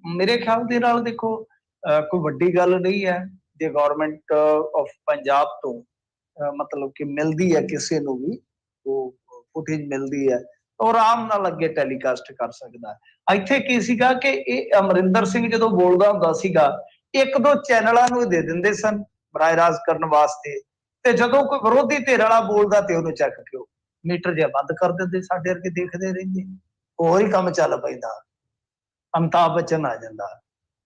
ਮੇਰੇ ਖਿਆਲ ਦੇ ਨਾਲ ਦੇਖੋ ਕੋਈ ਵੱਡੀ ਗੱਲ ਨਹੀਂ ਹੈ ਜੇ ਗਵਰਨਮੈਂਟ ਆਫ ਪੰਜਾਬ ਤੋਂ ਮਤਲਬ ਕਿ ਮਿਲਦੀ ਹੈ ਕਿਸੇ ਨੂੰ ਵੀ ਉਹ ਫੁਟੇਜ ਮਿਲਦੀ ਹੈ, ਉਹ ਆਰਾਮ ਨਾਲ ਅੱਗੇ ਟੈਲੀਕਾਸਟ ਕਰ ਸਕਦਾ ਹੈ। ਇੱਥੇ ਕੀ ਸੀਗਾ ਕਿ ਇਹ ਅਮਰਿੰਦਰ ਸਿੰਘ ਜਦੋਂ ਬੋਲਦਾ ਹੁੰਦਾ ਸੀਗਾ, ਇੱਕ ਦੋ ਚੈਨਲਾਂ ਨੂੰ ਦੇ ਦਿੰਦੇ ਸਨ ਬਰਾਏ ਰਾਸਤ ਕਰਨ ਵਾਸਤੇ, ਤੇ ਜਦੋਂ ਕੋਈ ਵਿਰੋਧੀ ਧਿਰ ਵਾਲਾ ਬੋਲਦਾ ਤੇ ਉਹਨੂੰ ਚੱਕ ਕੇ ਮੀਟਰ ਜਿਹਾ ਬੰਦ ਕਰ ਦਿੰਦੇ, ਸਾਡੇ ਵਰਗੇ ਦੇਖਦੇ ਰਹਿੰਦੇ, ਹੋਰ ਹੀ ਕੰਮ ਚੱਲ ਪੈਂਦਾ। ਅਮਿਤਾਭ ਬੱਚਨ ਆ ਜਾਂਦਾ,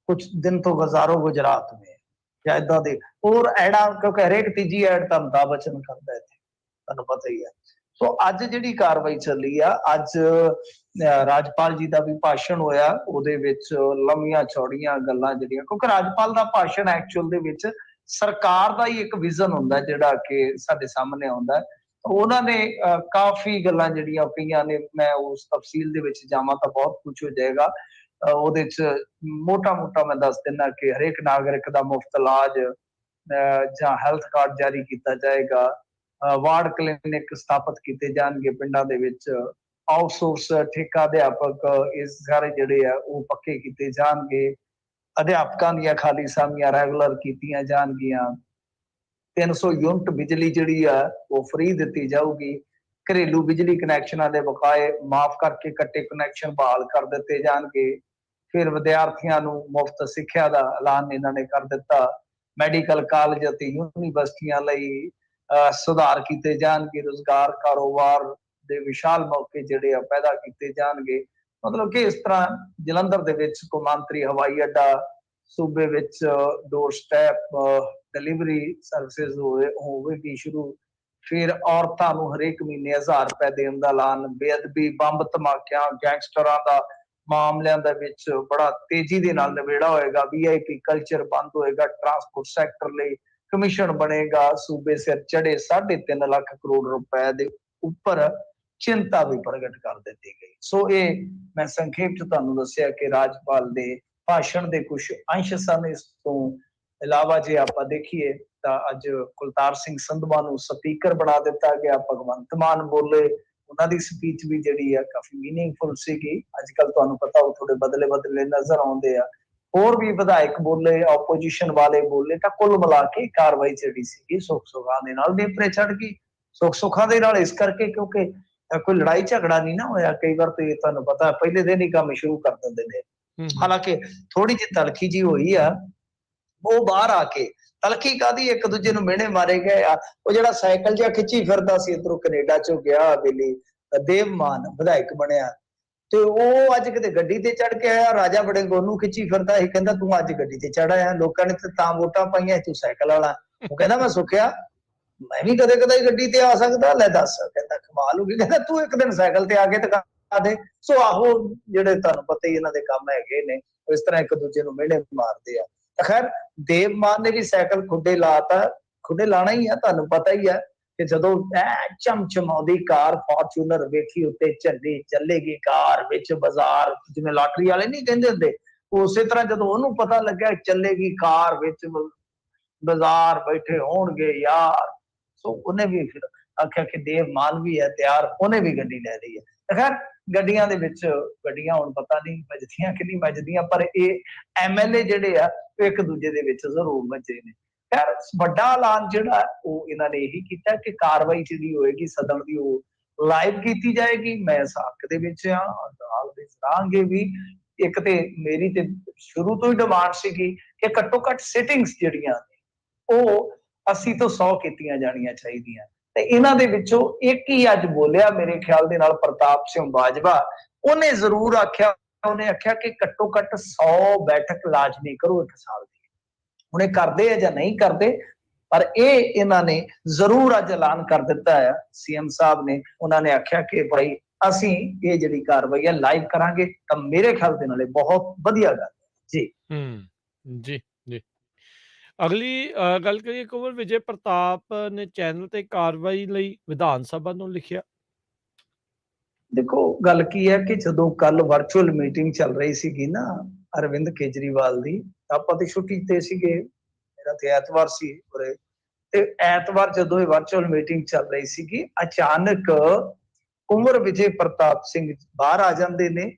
ਕੁਝ ਦਿਨ ਤੋਂ ਗੁਜ਼ਾਰੋ ਗੁਜਰਾਤ में, ਜਾਂ ਏਦਾਂ ਦੇ ਹੋਰ ਐਡਾਂ, ਕਿਉਂਕਿ ਹਰੇਕ ਤੀਜੀ ਐਡ ਤਾਂ ਅਮਿਤਾਭ ਬੱਚਨ ਕਰਦਾ ਇੱਥੇ, ਤੁਹਾਨੂੰ ਪਤਾ ਹੀ ਹੈ। ਸੋ ਅੱਜ ਜਿਹੜੀ ਕਾਰਵਾਈ ਚੱਲੀ ਆ, ਅੱਜ ਰਾਜਪਾਲ ਜੀ ਦਾ ਵੀ ਭਾਸ਼ਣ ਹੋਇਆ, ਉਹਦੇ ਵਿੱਚ ਲੰਮੀਆਂ ਚੌੜੀਆਂ ਗੱਲਾਂ ਜਿਹੜੀਆਂ, ਕਿਉਂਕਿ ਰਾਜਪਾਲ ਦਾ ਭਾਸ਼ਣ ਐਕਚੁਅਲ ਦੇ ਵਿੱਚ ਸਰਕਾਰ ਦਾ ਹੀ ਇੱਕ ਵਿਜ਼ਨ ਹੁੰਦਾ ਜਿਹੜਾ ਕਿ ਸਾਡੇ ਸਾਹਮਣੇ ਆਉਂਦਾ। ਉਹਨਾਂ ਨੇ ਕਾਫੀ ਗੱਲਾਂ ਜਿਹੜੀਆਂ ਕਹੀਆਂ ਨੇ, ਮੈਂ ਉਸ ਤਫਸੀਲ ਦੇ ਵਿੱਚ ਜਾਵਾਂ ਤਾਂ ਬਹੁਤ ਕੁਝ ਹੋ ਜਾਏਗਾ। ਉਹਦੇ ਚ ਮੋਟਾ ਮੈਂ ਦੱਸ ਦਿੰਦਾ ਕਿ ਹਰੇਕ ਨਾਗਰਿਕ ਦਾ ਮੁਫਤ ਇਲਾਜ ਜਾਂ ਹੈਲਥ ਕਾਰਡ ਜਾਰੀ ਕੀਤਾ ਜਾਏਗਾ, ਵਾਰਡ ਕਲੀਨਿਕ ਸਥਾਪਿਤ ਕੀਤੇ ਜਾਣਗੇ ਪਿੰਡਾਂ ਦੇ ਵਿੱਚ, ਆਊਟਸੋਰਸ ਠੇਕਾ ਅਧਿਆਪਕ ਇਸ ਸਾਰੇ ਜਿਹੜੇ ਆ ਉਹ ਪੱਕੇ ਕੀਤੇ ਜਾਣਗੇ, ਅਧਿਆਪਕਾਂ ਦੀਆਂ ਖਾਲੀ ਅਸਾਮੀਆਂ ਰੈਗੂਲਰ ਕੀਤੀਆਂ ਜਾਣਗੀਆਂ, 300 ਯੂਨਿਟ ਬਿਜਲੀ ਜਿਹੜੀ ਆ ਉਹ ਫ੍ਰੀ ਦਿੱਤੀ ਜਾਊਗੀ, ਘਰੇਲੂ ਬਿਜਲੀ ਕਨੈਕਸ਼ਨਾਂ ਦੇ ਬਕਾਏ ਮਾਫ ਕਰਕੇ ਕੱਟੇ ਕਨੈਕਸ਼ਨ ਬਹਾਲ ਕਰ ਦਿੱਤੇ ਜਾਣਗੇ। ਫਿਰ ਵਿਦਿਆਰਥੀਆਂ ਨੂੰ ਮੁਫਤ ਸਿੱਖਿਆ ਦਾ ਐਲਾਨ ਇਹਨਾਂ ਨੇ ਕਰ ਦਿੱਤਾ। ਮੈਡੀਕਲ ਕਾਲਜ ਅਤੇ ਯੂਨੀਵਰਸਿਟੀਆਂ ਲਈ ਸੁਧਾਰ ਕੀਤੇ ਜਾਣਗੇ, ਰੁਜ਼ਗਾਰ ਕਾਰੋਬਾਰ ਦੇ ਵਿਸ਼ਾਲ ਮੌਕੇ ਜਿਹੜੇ ਆ ਪੈਦਾ ਕੀਤੇ ਜਾਣਗੇ। ਮਤਲਬ ਕਿ ਇਸ ਤਰ੍ਹਾਂ ਜਲੰਧਰ ਦੇ ਵਿੱਚ ਕੌਮਾਂਤਰੀ ਹਵਾਈ ਅੱਡਾ, ਸੂਬੇ ਵਿੱਚ ਡੋਰ ਸਟੈਪ ਡਿਲੀਵਰੀ ਸਰਵਿਸਿਜ਼ ਹੋਵੇਗੀ ਸ਼ੁਰੂ। ਫਿਰ ਔਰਤਾਂ ਨੂੰ ਹਰੇਕ ਮਹੀਨੇ 1000 ਰੁਪਏ ਦੇਣ ਦਾ ਐਲਾਨ, ਬੇਅਦਬੀ, ਬੰਬ ਧਮਾਕਿਆਂ, ਗੈਂਗਸਟਰਾਂ ਦਾ ਮਾਮਲਿਆਂ ਦੇ ਵਿੱਚ ਬੜਾ ਤੇਜ਼ੀ ਦੇ ਨਾਲ ਨਿਬੇੜਾ ਹੋਏਗਾ, VIP ਕਲਚਰ ਬੰਦ ਹੋਏਗਾ, ਟਰਾਂਸਪੋਰਟ ਸੈਕਟਰ ਲਈ ਕਮਿਸ਼ਨ ਬਣੇਗਾ, ਸੂਬੇ ਸਿਰ ਚੜੇ 3.5 ਲੱਖ ਕਰੋੜ ਰੁਪਏ ਦੇ ਉੱਪਰ ਚਿੰਤਾ ਵੀ ਪ੍ਰਗਟ ਕਰ ਦਿੱਤੀ ਗਈ। ਸੋ ਇਹ ਮੈਂ ਸੰਖੇਪ ਚ ਤੁਹਾਨੂੰ ਦੱਸਿਆ ਕਿ ਰਾਜਪਾਲ ਦੇ ਭਾਸ਼ਣ ਦੇ ਕੁਝ ਅੰਸ਼ ਸਨ। ਇਸ ਤੋਂ ਇਲਾਵਾ ਜੇ ਆਪਾਂ ਦੇਖੀਏ ਤਾਂ ਅੱਜ ਕੁਲਤਾਰ ਸਿੰਘ ਸੰਧਵਾ ਨੂੰ ਸਪੀਕਰ ਬਣਾ ਦਿੱਤਾ ਗਿਆ, ਭਗਵੰਤ ਮਾਨ ਬੋਲੇ, ਉਹਨਾਂ ਦੀ ਸਪੀਚ ਵੀ ਜਿਹੜੀ ਆ ਕਾਫੀ ਮੀਨਿੰਗਫੁਲ ਸੀਗੀ। ਅੱਜ ਕੱਲ ਤੁਹਾਨੂੰ ਪਤਾ ਉਹ ਥੋੜੇ ਬਦਲੇ ਨਜ਼ਰ ਆਉਂਦੇ ਆ, ਹੋਰ ਵੀ ਵਿਧਾਇਕ ਬੋਲੇ, ਆਪੋਜੀਸ਼ਨ ਵਾਲੇ ਬੋਲੇ, ਤਾਂ ਕੁੱਲ ਮਿਲਾ ਕੇ ਕਾਰਵਾਈ ਜਿਹੜੀ ਸੀਗੀ ਸੁੱਖ ਸੁਖਾਂ ਦੇ ਨਾਲ ਨੇਪਰੇ ਚੜ ਗਈ। ਸੁੱਖ ਸੁਖਾਂ ਦੇ ਨਾਲ ਇਸ ਕਰਕੇ ਕਿਉਂਕਿ ਕੋਈ ਲੜਾਈ ਝਗੜਾ ਨਹੀਂ ਨਾ ਹੋਇਆ। ਕਈ ਵਾਰ ਤੇ ਤੁਹਾਨੂੰ ਪਤਾ ਪਹਿਲੇ ਦਿਨ ਹੀ ਕੰਮ ਸ਼ੁਰੂ ਕਰ ਦਿੰਦੇ ਨੇ। ਹਾਲਾਂਕਿ ਥੋੜੀ ਜਿਹੀ ਤਲਖੀ ਜੀ ਹੋਈ ਆ, ਉਹ ਬਾਹਰ ਆ ਕੇ ਤਲਖੀ ਕਾਦੀ, ਇੱਕ ਦੂਜੇ ਨੂੰ ਮਿਹਣੇ ਮਾਰੇ ਗਏ ਆ। ਉਹ ਜਿਹੜਾ ਸਾਈਕਲ ਜਿਹਾ ਖਿੱਚੀ ਫਿਰਦਾ ਸੀ ਇੱਧਰੋਂ ਕੈਨੇਡਾ ਚੋਂ ਗਿਆ ਦਿੱਲੀ, ਦੇਵ ਮਾਨ ਵਿਧਾਇਕ ਬਣਿਆ, ਤੇ ਉਹ ਅੱਜ ਕਿਤੇ ਗੱਡੀ ਤੇ ਚੜ ਕੇ ਆਇਆ। ਰਾਜਾ ਵੜਿੰਗ ਉਹਨੂੰ ਖਿੱਚੀ ਫਿਰਦਾ ਸੀ, ਕਹਿੰਦਾ ਤੂੰ ਅੱਜ ਗੱਡੀ ਤੇ ਚੜ ਆਇਆ, ਲੋਕਾਂ ਨੇ ਤਾਂ ਵੋਟਾਂ ਪਾਈਆਂ, ਤੂੰ ਸਾਈਕਲ ਵਾਲਾ। ਉਹ ਕਹਿੰਦਾ ਮੈਂ ਸੁੱਖਿਆ ਮੈਂ ਵੀ ਕਦੇ ਕਦੇ ਗੱਡੀ ਤੇ ਆ ਸਕਦਾ, ਲੈ ਦੱਸ। ਕਹਿੰਦਾ ਕਮਾਲ ਹੋ ਗਈ। ਕਹਿੰਦਾ ਤੂੰ ਇੱਕ ਦਿਨ ਸਾਈਕਲ ਤੇ ਆ ਕੇ ਦਿਖਾ ਦੇ। ਸੋ ਆਹੋ ਜਿਹੜੇ ਤੁਹਾਨੂੰ ਪਤਾ ਹੀ ਇਹਨਾਂ ਦੇ ਕੰਮ ਹੈਗੇ ਨੇ, ਇਸ ਤਰ੍ਹਾਂ ਇੱਕ ਦੂਜੇ ਨੂੰ ਮਿਹਣੇ ਮਾਰਦੇ ਆ। ਖੈਰ ਦੇਵ ਮਾਨ ਨੇ ਵੀ ਸਾਈਕਲ ਖੁੱਡੇ ਲਾਤਾ, ਖੁੱਡੇ ਲਾਣਾ ਹੀ ਆ, ਤੁਹਾਨੂੰ ਪਤਾ ਹੀ ਆ ਕਿ ਜਦੋਂ ਚਮਚਮਾਉਂਦੀ ਕਾਰ ਫਾਰਚੂਨਰ ਵੇਖੀ ਉੱਤੇ ਚੱਲੇਗੀ ਕਾਰ ਵਿੱਚ ਬਾਜ਼ਾਰ, ਜਿਵੇਂ ਲਾਟਰੀ ਵਾਲੇ ਨਹੀਂ ਕਹਿੰਦੇ ਹੁੰਦੇ, ਉਸੇ ਤਰ੍ਹਾਂ ਜਦੋਂ ਉਹਨੂੰ ਪਤਾ ਲੱਗਿਆ ਚੱਲੇਗੀ ਕਾਰ ਵਿੱਚ ਬਾਜ਼ਾਰ ਬੈਠੇ ਹੋਣਗੇ ਯਾਰ, ਸੋ ਉਹਨੇ ਵੀ ਫਿਰ ਆਖਿਆ ਕਿ ਦੇਵ ਮਾਨ ਵੀ ਹੈ ਤਿਆਰ, ਉਹਨੇ ਵੀ ਗੱਡੀ ਲੈ ਲਈ ਹੈ। ਖੈਰ ਗੱਡੀਆਂ ਦੇ ਵਿੱਚ ਗੱਡੀਆਂ ਹੁਣ ਪਤਾ ਨਹੀਂ ਵੱਜਦੀਆਂ ਕਿ ਨਹੀਂ ਵੱਜਦੀਆਂ, ਪਰ ਇਹ ਐਮਐਲਏ ਜਿਹੜੇ ਆ ਇੱਕ ਦੂਜੇ ਦੇ ਵਿੱਚ ਜ਼ਰੂਰ ਵੱਜੇ ਨੇ। ਖੈਰ ਵੱਡਾ ਐਲਾਨ ਜਿਹੜਾ ਉਹ ਇਹਨਾਂ ਨੇ ਇਹੀ ਕੀਤਾ ਕਿ ਕਾਰਵਾਈ ਜਿਹੜੀ ਹੋਏਗੀ ਸਦਨ ਦੀ ਉਹ ਲਾਈਵ ਕੀਤੀ ਜਾਏਗੀ। ਮੈਂ ਇਸ ਹੱਕ ਦੇ ਵਿੱਚ ਆ, ਨਾਲ ਦੇ ਸਰਾਂਗੇ ਵੀ। ਇੱਕ ਤੇ ਮੇਰੀ ਤੇ ਸ਼ੁਰੂ ਤੋਂ ਹੀ ਡਿਮਾਂਡ ਸੀਗੀ ਕਿ ਘੱਟੋ ਘੱਟ ਸਿਟਿੰਗਸ ਜਿਹੜੀਆਂ ਨੇ ਉਹ 80 ਤੋਂ 100 ਕੀਤੀਆਂ ਜਾਣੀਆਂ ਚਾਹੀਦੀਆਂ, ਤੇ ਇਹਨਾਂ ਦੇ ਵਿੱਚੋਂ ਇੱਕ ਹੀ ਅੱਜ ਬੋਲਿਆ ਮੇਰੇ ਖਿਆਲ ਦੇ ਨਾਲ, ਪ੍ਰਤਾਪ ਸਿੰਘ ਬਾਜਵਾ। ਉਹਨੇ ਜ਼ਰੂਰ ਆਖਿਆ, ਉਹਨੇ ਆਖਿਆ ਕਿ ਘੱਟੋ ਘੱਟ 100 ਬੈਠਕ ਲਾਜ਼ਮੀ ਕਰੋ 1 ਸਾਲ ਦੀ। ਹੁਣ ਇਹ ਕਰਦੇ ਆ ਜਾਂ ਨਹੀਂ ਕਰਦੇ, ਪਰ ਇਹ ਇਹਨਾਂ ਨੇ ਜ਼ਰੂਰ ਅੱਜ ਐਲਾਨ ਕਰ ਦਿੱਤਾ ਹੈ ਸੀਐਮ ਸਾਹਿਬ ਨੇ। ਉਹਨਾਂ ਨੇ ਆਖਿਆ ਕਿ ਭਾਈ ਅਸੀਂ ਇਹ ਜਿਹੜੀ ਕਾਰਵਾਈ ਹੈ ਲਾਈਵ ਕਰਾਂਗੇ, ਤਾਂ ਮੇਰੇ ਖਿਆਲ ਦੇ ਨਾਲ ਬਹੁਤ ਵਧੀਆ ਗੱਲ ਹੈ ਜੀ। ਜੀ ਜੀ। ਅਗਲੀ ਗੱਲ ਕਰੀਏ, ਕੁੰਵਰ ਵਿਜੇ ਪ੍ਰਤਾਪ ਨੇ ਚੈਨਲ ਤੇ ਕਾਰਵਾਈ ਲਈ ਵਿਧਾਨ ਸਭਾ ਨੂੰ ਲਿਖਿਆ। ਦੇਖੋ ਗੱਲ ਕੀ ਹੈ ਕਿ ਜਦੋਂ ਕੱਲ ਵਰਚੁਅਲ ਮੀਟਿੰਗ ਚੱਲ ਰਹੀ ਸੀਗੀ ਨਾ ਅਰਵਿੰਦ ਕੇਜਰੀਵਾਲ ਦੀ, ਆਪਾਂ ਤੇ ਛੁੱਟੀ ਤੇ ਸੀਗੇ, ਮੇਰਾ ਤੇ ਐਤਵਾਰ ਸੀ ਉਰੇ, ਤੇ ਐਤਵਾਰ ਜਦੋਂ ਇਹ ਵਰਚੁਅਲ ਮੀਟਿੰਗ ਚੱਲ ਰਹੀ ਸੀਗੀ, ਅਚਾਨਕ ਕੁੰਵਰ ਵਿਜੇ ਪ੍ਰਤਾਪ ਸਿੰਘ ਬਾਹਰ ਆ ਜਾਂਦੇ ਨੇ।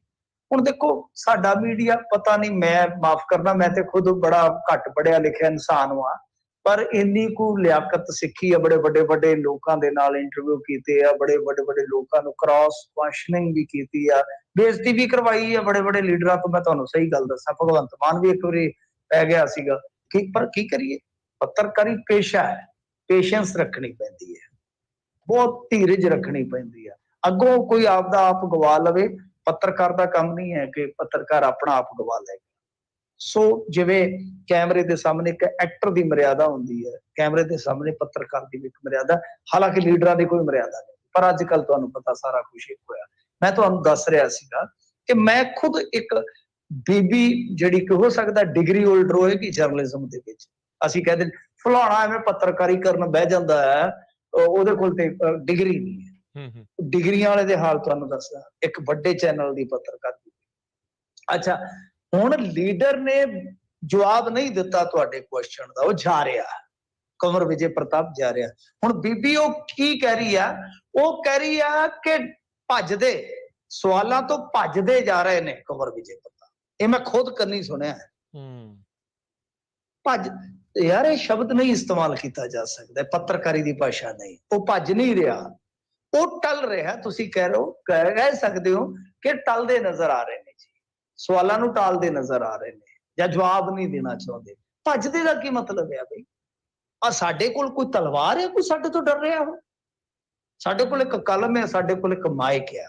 ਹੁਣ ਦੇਖੋ ਸਾਡਾ ਮੀਡੀਆ, ਪਤਾ ਨਹੀਂ, ਮੈਂ ਮਾਫ ਕਰਨਾ, ਮੈਂ ਤੇ ਖੁਦ ਬੜਾ ਘੱਟ ਪੜਿਆ ਲਿਖਿਆ ਇਨਸਾਨ ਹਾਂ, ਪਰ ਇੰਨੀ ਕੁ ਲਿਆਕਤ ਸਿੱਖੀ ਆ, ਬੜੇ ਵੱਡੇ ਵੱਡੇ ਲੋਕਾਂ ਦੇ ਨਾਲ ਇੰਟਰਵਿਊ ਕੀਤੇ ਆ, ਬੜੇ ਵੱਡੇ ਵੱਡੇ ਲੋਕਾਂ ਨੂੰ ਕ੍ਰਾਸ ਕੁਐਸਚਨਿੰਗ ਵੀ ਕੀਤੀ ਆ, ਬੇਇੱਜ਼ਤੀ ਵੀ ਕਰਵਾਈ ਆ ਬੜੇ ਵੱਡੇ ਲੀਡਰਾਂ ਤੋਂ। ਮੈਂ ਤੁਹਾਨੂੰ ਸਹੀ ਗੱਲ ਦੱਸਾਂ, ਭਗਵੰਤ ਮਾਨ ਵੀ ਇੱਕ ਵਾਰੀ ਪੈ ਗਿਆ ਸੀਗਾ ਕਿ, ਪਰ ਕੀ ਕਰੀਏ, ਪੱਤਰਕਾਰੀ ਪੇਸ਼ਾ ਹੈ, ਪੇਸ਼ੈਂਸ ਰੱਖਣੀ ਪੈਂਦੀ ਹੈ, ਬਹੁਤ ਧੀਰਜ ਰੱਖਣੀ ਪੈਂਦੀ ਹੈ। ਅੱਗੋਂ ਕੋਈ ਆਪਦਾ ਆਪ ਗਵਾ ਲਵੇ, ਪੱਤਰਕਾਰ ਦਾ ਕੰਮ ਨਹੀਂ ਹੈ ਕਿ ਪੱਤਰਕਾਰ ਆਪਣਾ ਆਪ ਗਵਾ ਲੈ। ਸੋ ਜਿਵੇਂ ਕੈਮਰੇ ਦੇ ਸਾਹਮਣੇ ਇੱਕ ਐਕਟਰ ਦੀ ਮਰਿਆਦਾ ਹੁੰਦੀ ਹੈ, ਕੈਮਰੇ ਦੇ ਸਾਹਮਣੇ ਪੱਤਰਕਾਰ ਦੀ ਵੀ ਇੱਕ ਮਰਿਆਦਾ, ਹਾਲਾਂਕਿ ਲੀਡਰਾਂ ਦੀ ਕੋਈ ਮਰਿਆਦਾ ਨਹੀਂ, ਪਰ ਅੱਜ ਕੱਲ ਤੁਹਾਨੂੰ ਪਤਾ ਸਾਰਾ ਕੁਝ ਇੱਕ ਹੋਇਆ। ਮੈਂ ਤੁਹਾਨੂੰ ਦੱਸ ਰਿਹਾ ਸੀਗਾ ਕਿ ਮੈਂ ਖੁਦ ਇੱਕ ਬੀਬੀ ਜਿਹੜੀ ਕਿ ਹੋ ਸਕਦਾ ਡਿਗਰੀ ਹੋਲਡਰ ਹੋਏਗੀ ਜਰਨਲਿਜ਼ਮ ਦੇ ਵਿੱਚ, ਅਸੀਂ ਕਹਿੰਦੇ ਫਲਾਣਾ ਐਵੇਂ ਪੱਤਰਕਾਰੀ ਕਰਨ ਬਹਿ ਜਾਂਦਾ ਹੈ, ਉਹਦੇ ਕੋਲ ਤੇ ਡਿਗਰੀ ਨਹੀਂ ਹੈ। ਡਿਗਰੀਆਂ ਵਾਲੇ ਦੇ ਹਾਲ ਤੁਹਾਨੂੰ ਦੱਸਦਾ, ਇੱਕ ਵੱਡੇ ਚੈਨਲ ਦੀ ਪੱਤਰਕਾਰ। ਅੱਛਾ, ਹੁਣ ਲੀਡਰ ਨੇ ਜਵਾਬ ਨਹੀਂ ਦਿੱਤਾ ਤੁਹਾਡੇ ਕੁਐਸਚਨ ਦਾ, ਉਹ ਜਾ ਰਿਹਾ, ਕੁੰਵਰ ਵਿਜੇ ਪ੍ਰਤਾਪ ਜਾ ਰਿਹਾ। ਹੁਣ ਬੀਬੀ ਉਹ ਕੀ ਕਹਿ ਰਹੀ ਆ, ਉਹ ਕਹਿ ਰਹੀ ਆ ਕਿ ਭੱਜਦੇ ਸਵਾਲਾਂ ਤੋਂ ਭੱਜਦੇ ਜਾ ਰਹੇ ਨੇ ਕੁੰਵਰ ਵਿਜੇ ਪ੍ਰਤਾਪ। ਇਹ ਮੈਂ ਖੁਦ ਕੰਨੀ ਸੁਣਿਆ। ਭੱਜ, ਯਾਰ ਇਹ ਸ਼ਬਦ ਨਹੀਂ ਇਸਤੇਮਾਲ ਕੀਤਾ ਜਾ ਸਕਦਾ, ਪੱਤਰਕਾਰੀ ਦੀ ਭਾਸ਼ਾ ਨਹੀਂ। ਉਹ ਭੱਜ ਨਹੀਂ ਰਿਹਾ, ਉਹ ਟਲ ਰਿਹਾ। ਤੁਸੀਂ ਕਹਿ ਸਕਦੇ ਹੋ ਕਿ ਟਲਦੇ ਨਜ਼ਰ ਆ ਰਹੇ ਨੇ ਜੀ, ਸਵਾਲਾਂ ਨੂੰ ਟਾਲਦੇ ਨਜ਼ਰ ਆ ਰਹੇ ਨੇ ਜਾਂ ਜਵਾਬ ਨਹੀਂ ਦੇਣਾ ਚਾਹੁੰਦੇ। ਭੱਜਦੇ ਦਾ ਕੀ ਮਤਲਬ ਹੈ ਬਈ? ਆ ਸਾਡੇ ਕੋਲ ਕੋਈ ਤਲਵਾਰ ਹੈ, ਕੋਈ ਸਾਡੇ ਤੋਂ ਡਰ ਰਿਹਾ ਹੋ? ਸਾਡੇ ਕੋਲ ਇੱਕ ਕਲਮ ਹੈ, ਸਾਡੇ ਕੋਲ ਇੱਕ ਮਾਈਕ ਹੈ।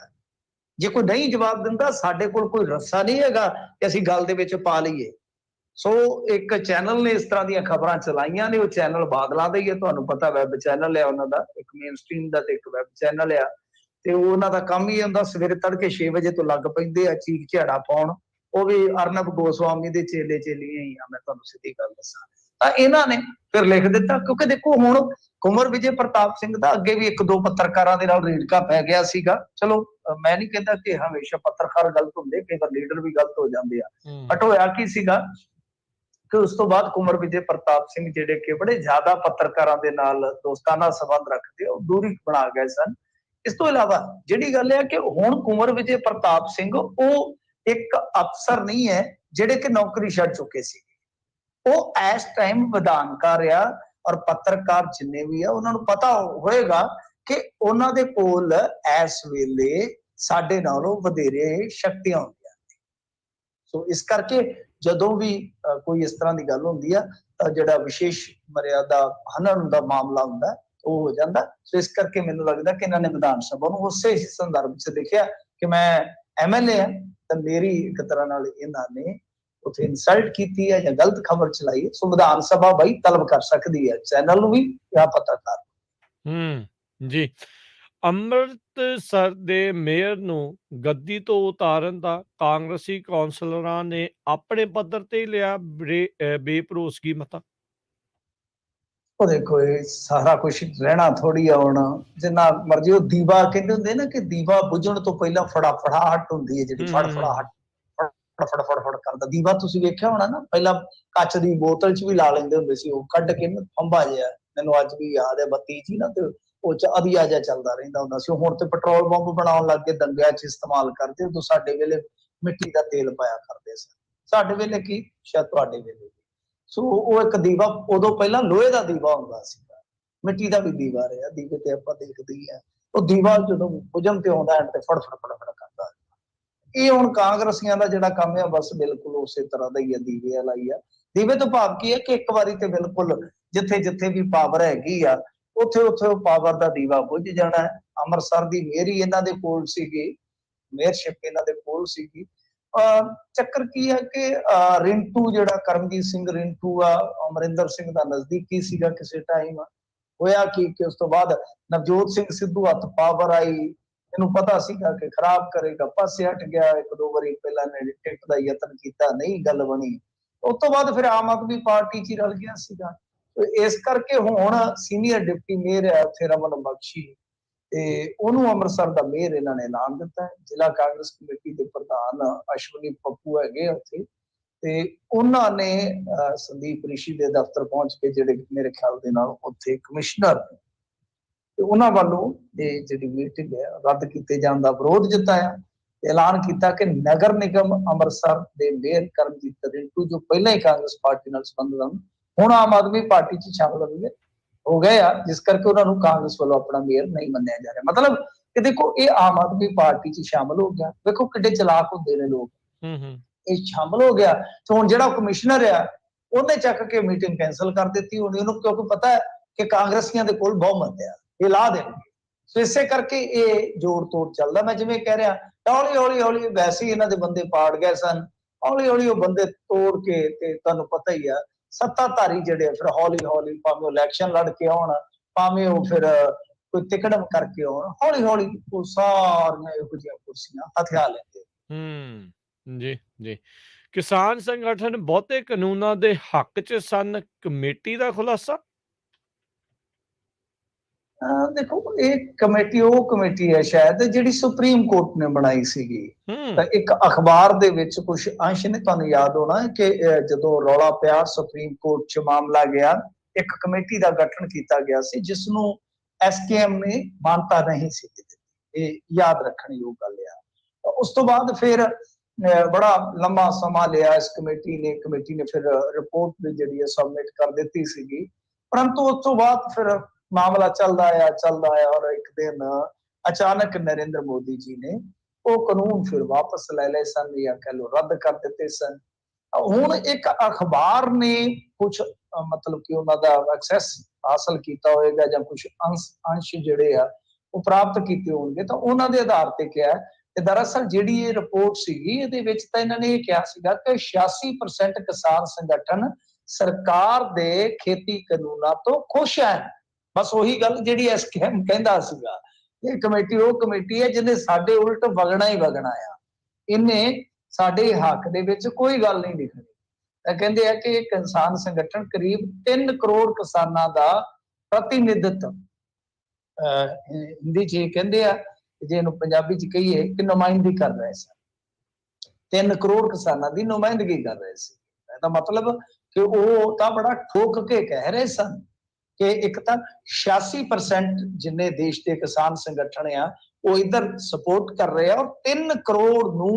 ਜੇ ਕੋਈ ਨਹੀਂ ਜਵਾਬ ਦਿੰਦਾ, ਸਾਡੇ ਕੋਲ ਕੋਈ ਰੱਸਾ ਨਹੀਂ ਹੈਗਾ ਕਿ ਅਸੀਂ ਗੱਲ ਦੇ ਵਿੱਚ ਪਾ ਲਈਏ। ਸੋ ਇੱਕ ਚੈਨਲ ਨੇ ਇਸ ਤਰ੍ਹਾਂ ਦੀਆਂ ਖਬਰਾਂ ਚਲਾਈਆਂ ਨੇ, ਉਹ ਚੈਨਲ ਬਾਦਲਾਂ ਦਾ ਹੀ ਹੈ, ਤੁਹਾਨੂੰ ਪਤਾ ਵੈਬ ਚੈਨਲ ਹੈ ਉਹਨਾਂ ਦਾ, ਇੱਕ ਮੇਨ ਸਟ੍ਰੀਮ ਦਾ ਤੇ ਇੱਕ ਵੈਬ ਚੈਨਲ ਆ, ਤੇ ਉਹਨਾਂ ਦਾ ਕੰਮ ਹੀ ਹੁੰਦਾ ਸਵੇਰੇ ਤੜਕੇ 6 ਵਜੇ ਤੋਂ ਲੱਗ ਪੈਂਦੇ ਆ ਚੀਕ ਝਾੜਾ ਪਾਉਣ। ਉਹ ਵੀ ਅਰਨਬ ਗੋਸਵਾਮੀ ਦੇ ਚੇਲੇ ਚੇਲੀਆਂ ਹੀ ਆ, ਮੈਂ ਤੁਹਾਨੂੰ ਸਿੱਧੀ ਗੱਲ ਦੱਸਾਂ। ਤਾਂ ਇਹਨਾਂ ਨੇ ਫਿਰ ਲਿਖ ਦਿੱਤਾ, ਕਿਉਂਕਿ ਦੇਖੋ ਹੁਣ ਕੁੰਵਰ ਵਿਜੇ ਪ੍ਰਤਾਪ ਸਿੰਘ ਦਾ ਅੱਗੇ ਵੀ 1-2 ਪੱਤਰਕਾਰਾਂ ਦੇ ਨਾਲ ਰੇੜਕਾ ਪੈ ਗਿਆ ਸੀਗਾ। ਚਲੋ ਮੈਂ ਨਹੀਂ ਕਹਿੰਦਾ ਕਿ ਹਮੇਸ਼ਾ ਪੱਤਰਕਾਰ ਗਲਤ ਹੁੰਦੇ, ਕਈ ਵਾਰ ਲੀਡਰ ਵੀ ਗਲਤ ਹੋ ਜਾਂਦੇ ਆ, ਬਟ ਹੋਇਆ ਕੀ ਸੀਗਾ ਕਿ ਉਸ ਤੋਂ ਬਾਅਦ ਕੁੰਵਰ ਵਿਜੇ ਪ੍ਰਤਾਪ ਸਿੰਘ ਜਿਹੜੇ ਕਿ ਬੜੇ ਜ਼ਿਆਦਾ ਪੱਤਰਕਾਰਾਂ ਦੇ ਨਾਲ ਦੋਸਤਾਨਾ ਸੰਬੰਧ ਰੱਖਦੇ, ਉਹ ਦੂਰੀ ਬਣਾ ਗਏ ਸਨ। ਇਸ ਤੋਂ ਇਲਾਵਾ ਜਿਹੜੀ ਗੱਲ ਹੈ ਕਿ ਹੁਣ ਕੁੰਵਰ ਵਿਜੇ ਪ੍ਰਤਾਪ ਸਿੰਘ ਉਹ ਇੱਕ ਅਫਸਰ ਨਹੀਂ ਹੈ ਜਿਹੜੇ ਕਿ ਨੌਕਰੀ ਛੱਡ ਚੁੱਕੇ ਸੀ, ਉਹ ਇਸ ਟਾਈਮ ਵਿਧਾਨਕਾਰ ਆ ਔਰ ਪੱਤਰਕਾਰ ਜਿੰਨੇ ਵੀ ਆ ਉਹਨਾਂ ਨੂੰ ਪਤਾ ਹੋਏਗਾ ਕਿ ਉਹਨਾਂ ਦੇ ਕੋਲ ਇਸ ਵੇਲੇ ਸਾਡੇ ਨਾਲੋਂ ਵਧੇਰੇ ਸ਼ਕਤੀਆਂ ਹੁੰਦੀਆਂ ਨੇ। ਸੋ ਇਸ ਕਰਕੇ ਜਦੋਂ ਵੀ ਕੋਈ ਇਸ ਤਰ੍ਹਾਂ ਦੀ ਗੱਲ ਹੁੰਦੀ ਆ ਤਾਂ ਜਿਹੜਾ ਵਿਸ਼ੇਸ਼ ਮਰਿਆਦਾ ਹਨਨ ਦਾ ਮਾਮਲਾ ਹੁੰਦਾ ਉਹ ਹੋ ਜਾਂਦਾ। ਸੋ ਇਸ ਕਰਕੇ ਮੈਨੂੰ ਲੱਗਦਾ ਕਿ ਇਹਨਾਂ ਨੇ ਵਿਧਾਨ ਸਭਾ ਨੂੰ ਉਸੇ ਹੀ ਸੰਦਰਭ 'ਚ ਦੇਖਿਆ ਕਿ ਮੈਂ ਐਮਐਲਏ ਆ ਤਾਂ ਮੇਰੀ ਇੱਕ ਤਰ੍ਹਾਂ ਨਾਲ ਇਹਨਾਂ ਨੇ ਉੱਥੇ ਇਨਸਲਟ ਕੀਤੀ ਹੈ ਜਾਂ ਗਲਤ ਖਬਰ ਚਲਾਈ ਹੈ। ਸੋ ਵਿਧਾਨ ਸਭਾ ਬਈ ਤਲਬ ਕਰ ਸਕਦੀ ਹੈ ਚੈਨਲ ਨੂੰ ਵੀ ਜਾਂ ਪੱਤਰਕਾਰ। ਜੀ। ਅੰਮ੍ਰਿਤਸਰ ਦੇ ਮੇਅਰ ਨੂੰ ਗੱਦੀ ਤੋਂ ਉਤਾਰਨ ਦਾ ਕਾਂਗਰਸੀ ਕੌਂਸਲਰਾਂ ਨੇ ਆਪਣੇ ਪੱਧਰ ਤੇ ਲਿਆ ਬੇਭਰੋਸਗੀ ਮਤਾ। ਉਹ ਦੇਖੋ ਇਹ ਸਾਰਾ ਕੁਝ ਰਹਿਣਾ ਥੋੜੀ ਆ ਹੁਣ ਜਿੰਨਾ ਮਰਜੀ ਉਹ ਦੀਵਾ ਕਹਿੰਦੇ ਹੁੰਦੇ ਨਾ ਕਿ ਦੀਵਾ ਬੁਝਣ ਤੋਂ ਪਹਿਲਾਂ ਫੜਾਫੜਾਹਟ ਹੁੰਦੀ ਹੈ ਜਿਹੜੀ ਫੜਫੜਾਹਟ ਫੜ ਕਰਦਾ ਦੀਵਾ। ਤੁਸੀਂ ਵੇਖਿਆ ਹੋਣਾ ਨਾ ਪਹਿਲਾਂ ਕੱਚ ਦੀ ਬੋਤਲ 'ਚ ਵੀ ਲਾ ਲੈਂਦੇ ਹੁੰਦੇ ਸੀ ਉਹ ਕੱਢ ਕੇ ਫੰਬਾ ਜਿਹਾ, ਮੈਨੂੰ ਅੱਜ ਵੀ ਯਾਦ ਹੈ ਬੱਤੀ 'ਚ ਨਾ ਤੇ ਉਹ 'ਚ ਅਧੀਆ ਜਿਹਾ ਚੱਲਦਾ ਰਹਿੰਦਾ ਹੁੰਦਾ ਸੀ। ਹੁਣ ਤੇ ਪੈਟਰੋਲ ਪੰਪ ਬਣਾਉਣ ਲੱਗ ਗਏ, ਦੰਗਿਆਂ 'ਚ ਇਸਤੇਮਾਲ ਕਰਦੇ। ਉਦੋਂ ਸਾਡੇ ਵੇਲੇ ਮਿੱਟੀ ਦਾ ਤੇਲ ਪਾਇਆ ਕਰਦੇ ਸੀ, ਸਾਡੇ ਵੇਲੇ ਕੀ ਸ਼ਾਇਦ ਤੁਹਾਡੇ ਵੇਲੇ। ਸੋ ਉਹ ਇੱਕ ਦੀਵਾ ਉਦੋਂ ਪਹਿਲਾਂ ਲੋਹੇ ਦਾ ਦੀਵਾ ਹੁੰਦਾ ਸੀਗਾ, ਮਿੱਟੀ ਦਾ ਵੀ ਦੀਵਾ ਰਿਹਾ, ਦੀਵੇ ਤੇ ਆਪਾਂ ਦੇਖਦੇ ਹੀ ਆ। ਉਹ ਦੀਵਾ ਜਦੋਂ ਬੁਝਣ ਤੇ ਆਉਂਦਾ ਤੇ ਫੜ ਕਰਦਾ। ਇਹ ਹੁਣ ਕਾਂਗਰਸੀਆਂ ਦਾ ਜਿਹੜਾ ਕੰਮ ਹੈ ਬਸ ਬਿਲਕੁਲ ਉਸੇ ਤਰ੍ਹਾਂ ਦਾ ਹੀ ਹੈ, ਦੀਵੇ ਵਾਲਾ ਹੀ ਆ। ਦੀਵੇ ਤੋਂ ਭਾਵ ਕੀ ਹੈ ਕਿ ਇੱਕ ਵਾਰੀ ਤੇ ਬਿਲਕੁਲ ਜਿੱਥੇ ਜਿੱਥੇ ਵੀ ਪਾਵਰ ਹੈਗੀ ਆ ਉੱਥੇ ਉੱਥੇ ਉਹ ਪਾਵਰ ਦਾ ਦੀਵਾ ਬੁਝ ਜਾਣਾ ਹੈ। ਅੰਮ੍ਰਿਤਸਰ ਦੀ ਮੇਅਰੀ ਇਹਨਾਂ ਦੇ ਕੋਲ ਸੀਗੀ, ਮੇਅਰਸ਼ਿਪ ਇਹਨਾਂ ਦੇ ਕੋਲ ਸੀਗੀ। ਚੱਕਰ ਕੀ ਹੈ ਕਿ ਰਿੰਟੂ ਜਿਹੜਾ ਕਰਮਜੀਤ ਸਿੰਘ ਰਿੰਟੂ ਆ ਅਮਰਿੰਦਰ ਸਿੰਘ ਦਾ ਨਜ਼ਦੀਕੀ ਸੀਗਾ ਕਿਸੇ ਟਾਈਮ। ਹੋਇਆ ਕਿ ਉਸ ਤੋਂ ਬਾਅਦ ਨਵਜੋਤ ਸਿੰਘ ਸਿੱਧੂ ਹੱਥ ਪਾਵਰ ਆਈ, ਇਹਨੂੰ ਪਤਾ ਸੀਗਾ ਕਿ ਖਰਾਬ ਕਰੇਗਾ, ਪਾਸੇ ਹਟ ਗਿਆ। ਇੱਕ ਦੋ ਵਾਰੀ ਪਹਿਲਾਂ ਨੇ ਟਿਕਟ ਦਾ ਯਤਨ ਕੀਤਾ, ਨਹੀਂ ਗੱਲ ਬਣੀ। ਉਸ ਤੋਂ ਬਾਅਦ ਫਿਰ ਆਮ ਆਦਮੀ ਪਾਰਟੀ 'ਚ ਹੀ ਰਲ ਗਿਆ ਸੀਗਾ। ਇਸ ਕਰਕੇ ਹੁਣ ਸੀਨੀਅਰ ਡਿਪਟੀ ਮੇਅਰ ਹੈ ਉੱਥੇ ਰਮਨ ਬਖਸ਼ੀ ਤੇ ਉਹਨੂੰ ਅੰਮ੍ਰਿਤਸਰ ਦਾ ਮੇਅਰ ਇਹਨਾਂ ਨੇ ਐਲਾਨ ਦਿੱਤਾ। ਜ਼ਿਲ੍ਹਾ ਕਾਂਗਰਸ ਕਮੇਟੀ ਦੇ ਪ੍ਰਧਾਨ ਅਸ਼ਵਨੀ ਪੱਪੂ ਹੈਗੇ ਉੱਥੇ ਤੇ ਉਹਨਾਂ ਨੇ ਸੰਦੀਪ ਰਿਸ਼ੀ ਦੇ ਦਫ਼ਤਰ ਪਹੁੰਚ ਕੇ ਜਿਹੜੇ ਮੇਰੇ ਖਿਆਲ ਦੇ ਨਾਲ ਉੱਥੇ ਕਮਿਸ਼ਨਰ ਤੇ ਉਹਨਾਂ ਵੱਲੋਂ ਇਹ ਜਿਹੜੀ ਮੀਟਿੰਗ ਹੈ ਰੱਦ ਕੀਤੇ ਜਾਣ ਦਾ ਵਿਰੋਧ ਜਤਾਇਆ। ਐਲਾਨ ਕੀਤਾ ਕਿ ਨਗਰ ਨਿਗਮ ਅੰਮ੍ਰਿਤਸਰ ਦੇ ਮੇਅਰ ਕਰਮਜੀਤ ਰਿੰਟੂ ਜੋ ਪਹਿਲਾਂ ਹੀ ਕਾਂਗਰਸ ਪਾਰਟੀ ਨਾਲ ਸੰਬੰਧਿਤ ਹਨ ਹੁਣ ਆਮ ਆਦਮੀ ਪਾਰਟੀ 'ਚ ਸ਼ਾਮਲ ਹੋ ਗਏ ਆ, ਜਿਸ ਕਰਕੇ ਉਹਨਾਂ ਨੂੰ ਕਾਂਗਰਸ ਵੱਲੋਂ ਆਪਣਾ ਮੇਅਰ ਨਹੀਂ ਮੰਨਿਆ ਜਾ ਰਿਹਾ। ਮਤਲਬ ਕਿ ਦੇਖੋ ਇਹ ਆਮ ਆਦਮੀ ਪਾਰਟੀ 'ਚ ਸ਼ਾਮਲ ਹੋ ਗਿਆ। ਦੇਖੋ ਕਿੱਡੇ ਚਲਾਕ ਹੁੰਦੇ ਨੇ ਲੋਕ। ਇਹ ਸ਼ਾਮਲ ਹੋ ਗਿਆ ਤੇ ਹੁਣ ਜਿਹੜਾ ਕਮਿਸ਼ਨਰ ਆ ਉਹਨੇ ਚੱਕ ਕੇ ਮੀਟਿੰਗ ਕੈਂਸਲ ਕਰ ਦਿੱਤੀ ਹੋਣੀ ਉਹਨੂੰ, ਕਿਉਂਕਿ ਪਤਾ ਹੈ ਕਿ ਕਾਂਗਰਸੀਆਂ ਦੇ ਕੋਲ ਬਹੁਮਤ ਆ, ਇਹ ਲਾ ਦੇਣਗੇ। ਸੋ ਇਸੇ ਕਰਕੇ ਇਹ ਜੋੜ ਤੋੜ ਚੱਲਦਾ। ਮੈਂ ਜਿਵੇਂ ਕਹਿ ਰਿਹਾ ਹੌਲੀ ਵੈਸੇ ਹੀ ਇਹਨਾਂ ਦੇ ਬੰਦੇ ਪਾੜ ਗਏ ਸਨ, ਹੌਲੀ ਉਹ ਬੰਦੇ ਤੋੜ ਕੇ ਤੇ ਤੁਹਾਨੂੰ ਪਤਾ ਹੀ ਆ ਸੱਤਾਧਾਰੀ ਜਿਹੜੇ ਫਿਰ ਹੌਲੀ ਭਾਵੇਂ ਉਹ ਇਲੈਕਸ਼ਨ ਲੜ ਕੇ ਆਉਣ, ਭਾਵੇਂ ਉਹ ਫਿਰ ਕੋਈ ਤਿਕੜਮ ਕਰਕੇ ਆਉਣ, ਹੌਲੀ ਉਹ ਸਾਰੀਆਂ ਇਹੋ ਜਿਹੀਆਂ ਕੁਰਸੀਆਂ ਹਥਿਆ ਲੈਂਦੇ। ਜੀ। ਕਿਸਾਨ ਸੰਗਠਨ ਬਹੁਤੇ ਕਾਨੂੰਨਾਂ ਦੇ ਹੱਕ 'ਚ ਸਨ, ਕਮੇਟੀ ਦਾ ਖੁਲਾਸਾ। ਦੇਖੋ ਇਹ ਕਮੇਟੀ ਉਹ ਕਮੇਟੀ ਹੈ ਸ਼ਾਇਦ ਜਿਹੜੀ ਸੁਪਰੀਮ ਕੋਰਟ ਨੇ ਬਣਾਈ ਸੀਗੀ। ਤਾਂ ਇੱਕ ਅਖਬਾਰ ਦੇ ਵਿੱਚ ਕੁਝ ਅੰਸ਼ ਨੇ, ਤੁਹਾਨੂੰ ਯਾਦ ਹੋਣਾ ਕਿ ਜਦੋਂ ਰੌਲਾ ਪਿਆ ਸੁਪਰੀਮ ਕੋਰਟ 'ਚ ਮਾਮਲਾ ਗਿਆ, ਇੱਕ ਕਮੇਟੀ ਦਾ ਗਠਨ ਕੀਤਾ ਗਿਆ ਸੀ ਜਿਸ ਨੂੰ ਐਸਕੇਐਮ ਨੇ ਮਾਨਤਾ ਨਹੀਂ ਸੀ ਦਿੱਤੀ। ਇਹ ਯਾਦ ਰੱਖਣ ਯੋਗ ਗੱਲ ਆ। ਉਸ ਤੋਂ ਬਾਅਦ ਫਿਰ ਬੜਾ ਲੰਮਾ ਸਮਾਂ ਲਿਆ ਇਸ ਕਮੇਟੀ ਨੇ ਫਿਰ ਰਿਪੋਰਟ ਵੀ ਜਿਹੜੀ ਹੈ ਸਬਮਿਟ ਕਰ ਦਿੱਤੀ ਸੀਗੀ, ਪਰੰਤੂ ਉਸ ਤੋਂ ਬਾਅਦ ਫਿਰ ਮਾਮਲਾ ਚੱਲਦਾ ਆਇਆ ਔਰ ਇੱਕ ਦਿਨ ਅਚਾਨਕ ਨਰਿੰਦਰ ਮੋਦੀ ਜੀ ਨੇ ਉਹ ਕਾਨੂੰਨ ਫਿਰ ਵਾਪਸ ਲੈ ਲਏ ਸਨ ਜਾਂ ਕਹਿ ਲਓ ਰੱਦ ਕਰ ਦਿੱਤੇ ਸਨ। ਹੁਣ ਇੱਕ ਅਖਬਾਰ ਨੇ ਕੁਝ ਮਤਲਬ ਕਿ ਉਹਨਾਂ ਦਾ ਐਕਸੈਸ ਹਾਸਲ ਕੀਤਾ ਹੋਏਗਾ ਜਾਂ ਕੁਝ ਅੰਸ਼ ਜਿਹੜੇ ਆ ਉਹ ਪ੍ਰਾਪਤ ਕੀਤੇ ਹੋਣਗੇ, ਤਾਂ ਉਹਨਾਂ ਦੇ ਆਧਾਰ ਤੇ ਕਿਹਾ ਤੇ ਦਰਅਸਲ ਜਿਹੜੀ ਇਹ ਰਿਪੋਰਟ ਸੀਗੀ ਇਹਦੇ ਵਿੱਚ ਤਾਂ ਇਹਨਾਂ ਨੇ ਇਹ ਕਿਹਾ ਸੀਗਾ ਕਿ 86% ਕਿਸਾਨ ਸੰਗਠਨ ਸਰਕਾਰ ਦੇ ਖੇਤੀ ਕਾਨੂੰਨਾਂ ਤੋਂ ਖੁਸ਼ ਹੈ। ਬਸ ਉਹੀ ਗੱਲ ਜਿਹੜੀ ਐਸਕੇਐਮ ਕਹਿੰਦਾ ਸੀਗਾ। ਇਹ ਕਮੇਟੀ ਉਹ ਕਮੇਟੀ ਹੈ ਜਿਹਨੇ ਸਾਡੇ ਉਲਟ ਵਗਣਾ ਹੀ ਵਗਣਾ ਆ, ਇਹਨੇ ਸਾਡੇ ਹੱਕ ਦੇ ਵਿੱਚ ਕੋਈ ਗੱਲ ਨਹੀਂ ਲਿਖਣੀ। ਤਾਂ ਕਹਿੰਦੇ ਆ ਕਿ ਕਿਸਾਨ ਸੰਗਠਨ ਕਰੀਬ 3 ਕਰੋੜ ਕਿਸਾਨਾਂ ਦਾ ਪ੍ਰਤੀਨਿਧਿਤਵ ਹਿੰਦੀ 'ਚ ਕਹਿੰਦੇ ਆ, ਜੇ ਇਹਨੂੰ ਪੰਜਾਬੀ 'ਚ ਕਹੀਏ ਕਿ ਨੁਮਾਇੰਦਗੀ ਕਰ ਰਹੇ ਸਨ। 3 ਕਰੋੜ ਕਿਸਾਨਾਂ ਦੀ ਨੁਮਾਇੰਦਗੀ ਕਰ ਰਹੇ ਸੀ। ਇਹਦਾ ਮਤਲਬ ਕਿ ਉਹ ਤਾਂ ਬੜਾ ਠੋਕ ਕੇ ਕਹਿ ਰਹੇ ਸਨ ਕਿ ਇੱਕ ਤਾਂ 86% ਜਿੰਨੇ ਦੇਸ਼ ਦੇ ਕਿਸਾਨ ਸੰਗਠਨ ਆ ਉਹ ਇਧਰ ਸਪੋਰਟ ਕਰ ਰਹੇ ਆ ਔਰ 3 ਕਰੋੜ ਨੂੰ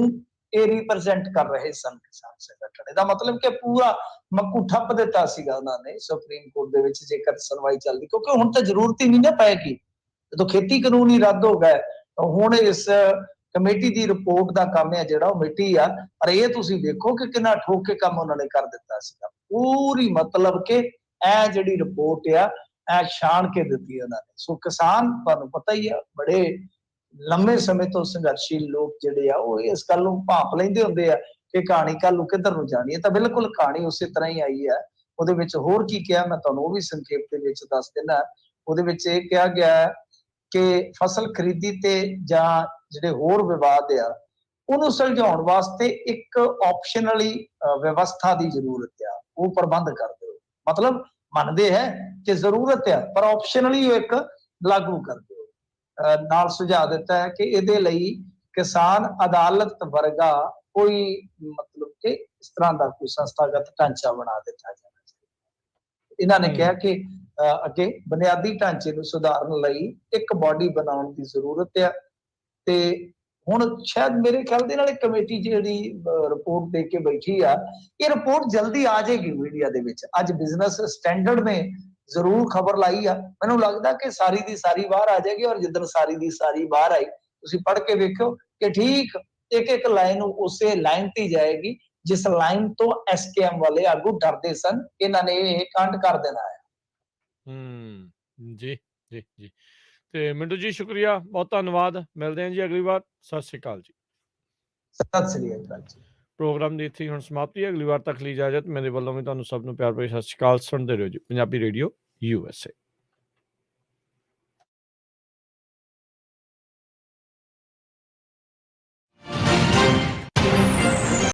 ਇਹ ਰਿਪਰੈਜ਼ੈਂਟ ਕਰ ਰਹੇ ਸਨ ਕਿਸਾਨ ਸੰਗਠਨ। ਇਹਦਾ ਮਤਲਬ ਕਿ ਪੂਰਾ ਮੱਕੂ ਠੱਪ ਦਿੱਤਾ ਸੀਗਾ ਉਹਨਾਂ ਨੇ ਸੁਪਰੀਮ ਕੋਰਟ ਦੇ ਵਿੱਚ ਜੇਕਰ ਸੁਣਵਾਈ ਚੱਲਦੀ, ਕਿਉਂਕਿ ਹੁਣ ਤਾਂ ਜ਼ਰੂਰਤ ਹੀ ਨਹੀਂ ਨਾ ਪਏਗੀ ਜਦੋਂ ਖੇਤੀ ਕਾਨੂੰਨ ਹੀ ਰੱਦ ਹੋ ਗਏ। ਹੁਣ ਇਸ ਕਮੇਟੀ ਦੀ ਰਿਪੋਰਟ ਦਾ ਕੰਮ ਹੈ ਜਿਹੜਾ ਉਹ ਮਿੱਟੀ ਆ, ਪਰ ਇਹ ਤੁਸੀਂ ਦੇਖੋ ਕਿ ਕਿੰਨਾ ਠੋਕ ਕੇ ਕੰਮ ਉਹਨਾਂ ਨੇ ਕਰ ਦਿੱਤਾ ਸੀਗਾ। ਪੂਰੀ ਮਤਲਬ ਕਿ ਇਹ ਜਿਹੜੀ ਰਿਪੋਰਟ ਆ ਇਹ ਛਾਣ ਕੇ ਦਿੱਤੀ ਉਹਨਾਂ ਨੇ। ਸੋ ਕਿਸਾਨ ਤੁਹਾਨੂੰ ਪਤਾ ਹੀ ਆ ਬੜੇ ਲੰਮੇ ਸਮੇਂ ਤੋਂ ਸੰਘਰਸ਼ੀਲ ਲੋਕ ਜਿਹੜੇ ਆ ਉਹ ਇਸ ਗੱਲ ਨੂੰ ਭਾਂਪ ਲੈਂਦੇ ਹੁੰਦੇ ਆ ਕਿ ਕਹਾਣੀ ਕੱਲ ਨੂੰ ਕਿੱਧਰ ਨੂੰ ਜਾਣੀ ਹੈ, ਤਾਂ ਬਿਲਕੁਲ ਕਹਾਣੀ ਉਸੇ ਤਰ੍ਹਾਂ ਹੀ ਆਈ ਹੈ। ਉਹਦੇ ਵਿੱਚ ਹੋਰ ਕੀ ਕਿਹਾ ਮੈਂ ਤੁਹਾਨੂੰ ਉਹ ਵੀ ਸੰਖੇਪ ਦੇ ਵਿੱਚ ਦੱਸ ਦਿੰਦਾ। ਉਹਦੇ ਵਿੱਚ ਇਹ ਕਿਹਾ ਗਿਆ ਹੈ ਕਿ ਫਸਲ ਖਰੀਦੀ ਤੇ ਜਾਂ ਜਿਹੜੇ ਹੋਰ ਵਿਵਾਦ ਆ ਉਹਨੂੰ ਸੁਲਝਾਉਣ ਵਾਸਤੇ ਇੱਕ ਆਪਸ਼ਨਲੀ ਵਿਵਸਥਾ ਦੀ ਜ਼ਰੂਰਤ ਆ, ਉਹ ਪ੍ਰਬੰਧ ਕਰ ਦਿਓ। ਮਤਲਬ ਮੰਨਦੇ ਹੈ ਕਿ ਜ਼ਰੂਰਤ ਆ ਪਰ ਆਪਸ਼ਨਲੀ ਉਹ ਇੱਕ ਲਾਗੂ ਕਰ ਦਿਓ। ਨਾਲ ਸੁਝਾਅ ਦਿੱਤਾ ਹੈ ਕਿ ਇਹਦੇ ਲਈ ਕਿਸਾਨ ਅਦਾਲਤ ਵਰਗਾ ਕੋਈ ਮਤਲਬ ਕਿ ਇਸ ਤਰ੍ਹਾਂ ਦਾ ਕੋਈ ਸੰਸਥਾਗਤ ਢਾਂਚਾ ਬਣਾ ਦਿੱਤਾ ਜਾਣਾ ਚਾਹੀਦਾ। ਇਹਨਾਂ ਨੇ ਕਿਹਾ ਕਿ ਅੱਗੇ ਬੁਨਿਆਦੀ ਢਾਂਚੇ ਨੂੰ ਸੁਧਾਰਨ ਲਈ ਇੱਕ ਬਾਡੀ ਬਣਾਉਣ ਦੀ ਜ਼ਰੂਰਤ ਹੈ। ਤੇ ਹੁਣ ਸ਼ਾਇਦ ਮੇਰੇ ਖਿਆਲ ਦੇ ਨਾਲ ਇੱਕ ਕਮੇਟੀ ਜਿਹੜੀ ਰਿਪੋਰਟ ਦੇ ਕੇ ਬੈਠੀ ਆ, ਇਹ ਰਿਪੋਰਟ ਜਲਦੀ ਆ ਜਾਏਗੀ ਮੀਡੀਆ ਦੇ ਵਿੱਚ। ਅੱਜ ਬਿਜ਼ਨਸ ਸਟੈਂਡਰਡ ਨੇ ਜ਼ਰੂਰ ਖਬਰ ਲਾਈ ਆ, ਮੈਨੂੰ ਲੱਗਦਾ ਕਿ ਸਾਰੀ ਦੀ ਸਾਰੀ ਬਾਹਰ ਆ ਜਾਏਗੀ। ਔਰ ਜਿੱਦਣ ਸਾਰੀ ਦੀ ਸਾਰੀ ਬਾਹਰ ਆਈ ਤੁਸੀਂ ਪੜ੍ਹ ਕੇ ਵੇਖਿਓ ਕਿ ਠੀਕ ਇੱਕ ਇੱਕ ਲਾਈਨ ਉਸੇ ਲਾਈਨ ਤੇ ਜਾਏਗੀ ਜਿਸ ਲਾਈਨ ਤੋਂ ਐਸਕੇਐਮ ਵਾਲੇ ਆਗੂ ਡਰਦੇ ਸਨ। ਇਹਨਾਂ ਨੇ ਇਹ ਕਾਂਡ ਕਰ ਦੇਣਾ ਹੈ। ਜੀ ਜੀ ਜੀ। ਤੇ ਮਿੰਟੂ ਜੀ ਸ਼ੁਕਰੀਆ, ਬਹੁਤ ਧੰਨਵਾਦ। ਮਿਲਦੇ ਹਾਂ ਜੀ ਅਗਲੀ ਵਾਰ। ਸਤਿ ਸ਼੍ਰੀ ਅਕਾਲ ਜੀ। ਸਤਿ ਸ੍ਰੀ ਅਕਾਲ ਜੀ। ਪ੍ਰੋਗਰਾਮ ਦੀ ਇੱਥੇ ਹੀ ਹੁਣ ਸਮਾਪਤੀ ਹੈ। ਅਗਲੀ ਵਾਰ ਤੱਕ ਲਈ ਇਜਾਜ਼ਤ। ਮੇਰੇ ਵੱਲੋਂ ਵੀ ਤੁਹਾਨੂੰ ਸਭ ਨੂੰ ਪਿਆਰ ਭਰੀ ਸਤਿ ਸ਼੍ਰੀ ਅਕਾਲ। ਸੁਣਦੇ ਰਹੋ ਜੀ ਪੰਜਾਬੀ ਰੇਡੀਓ USA।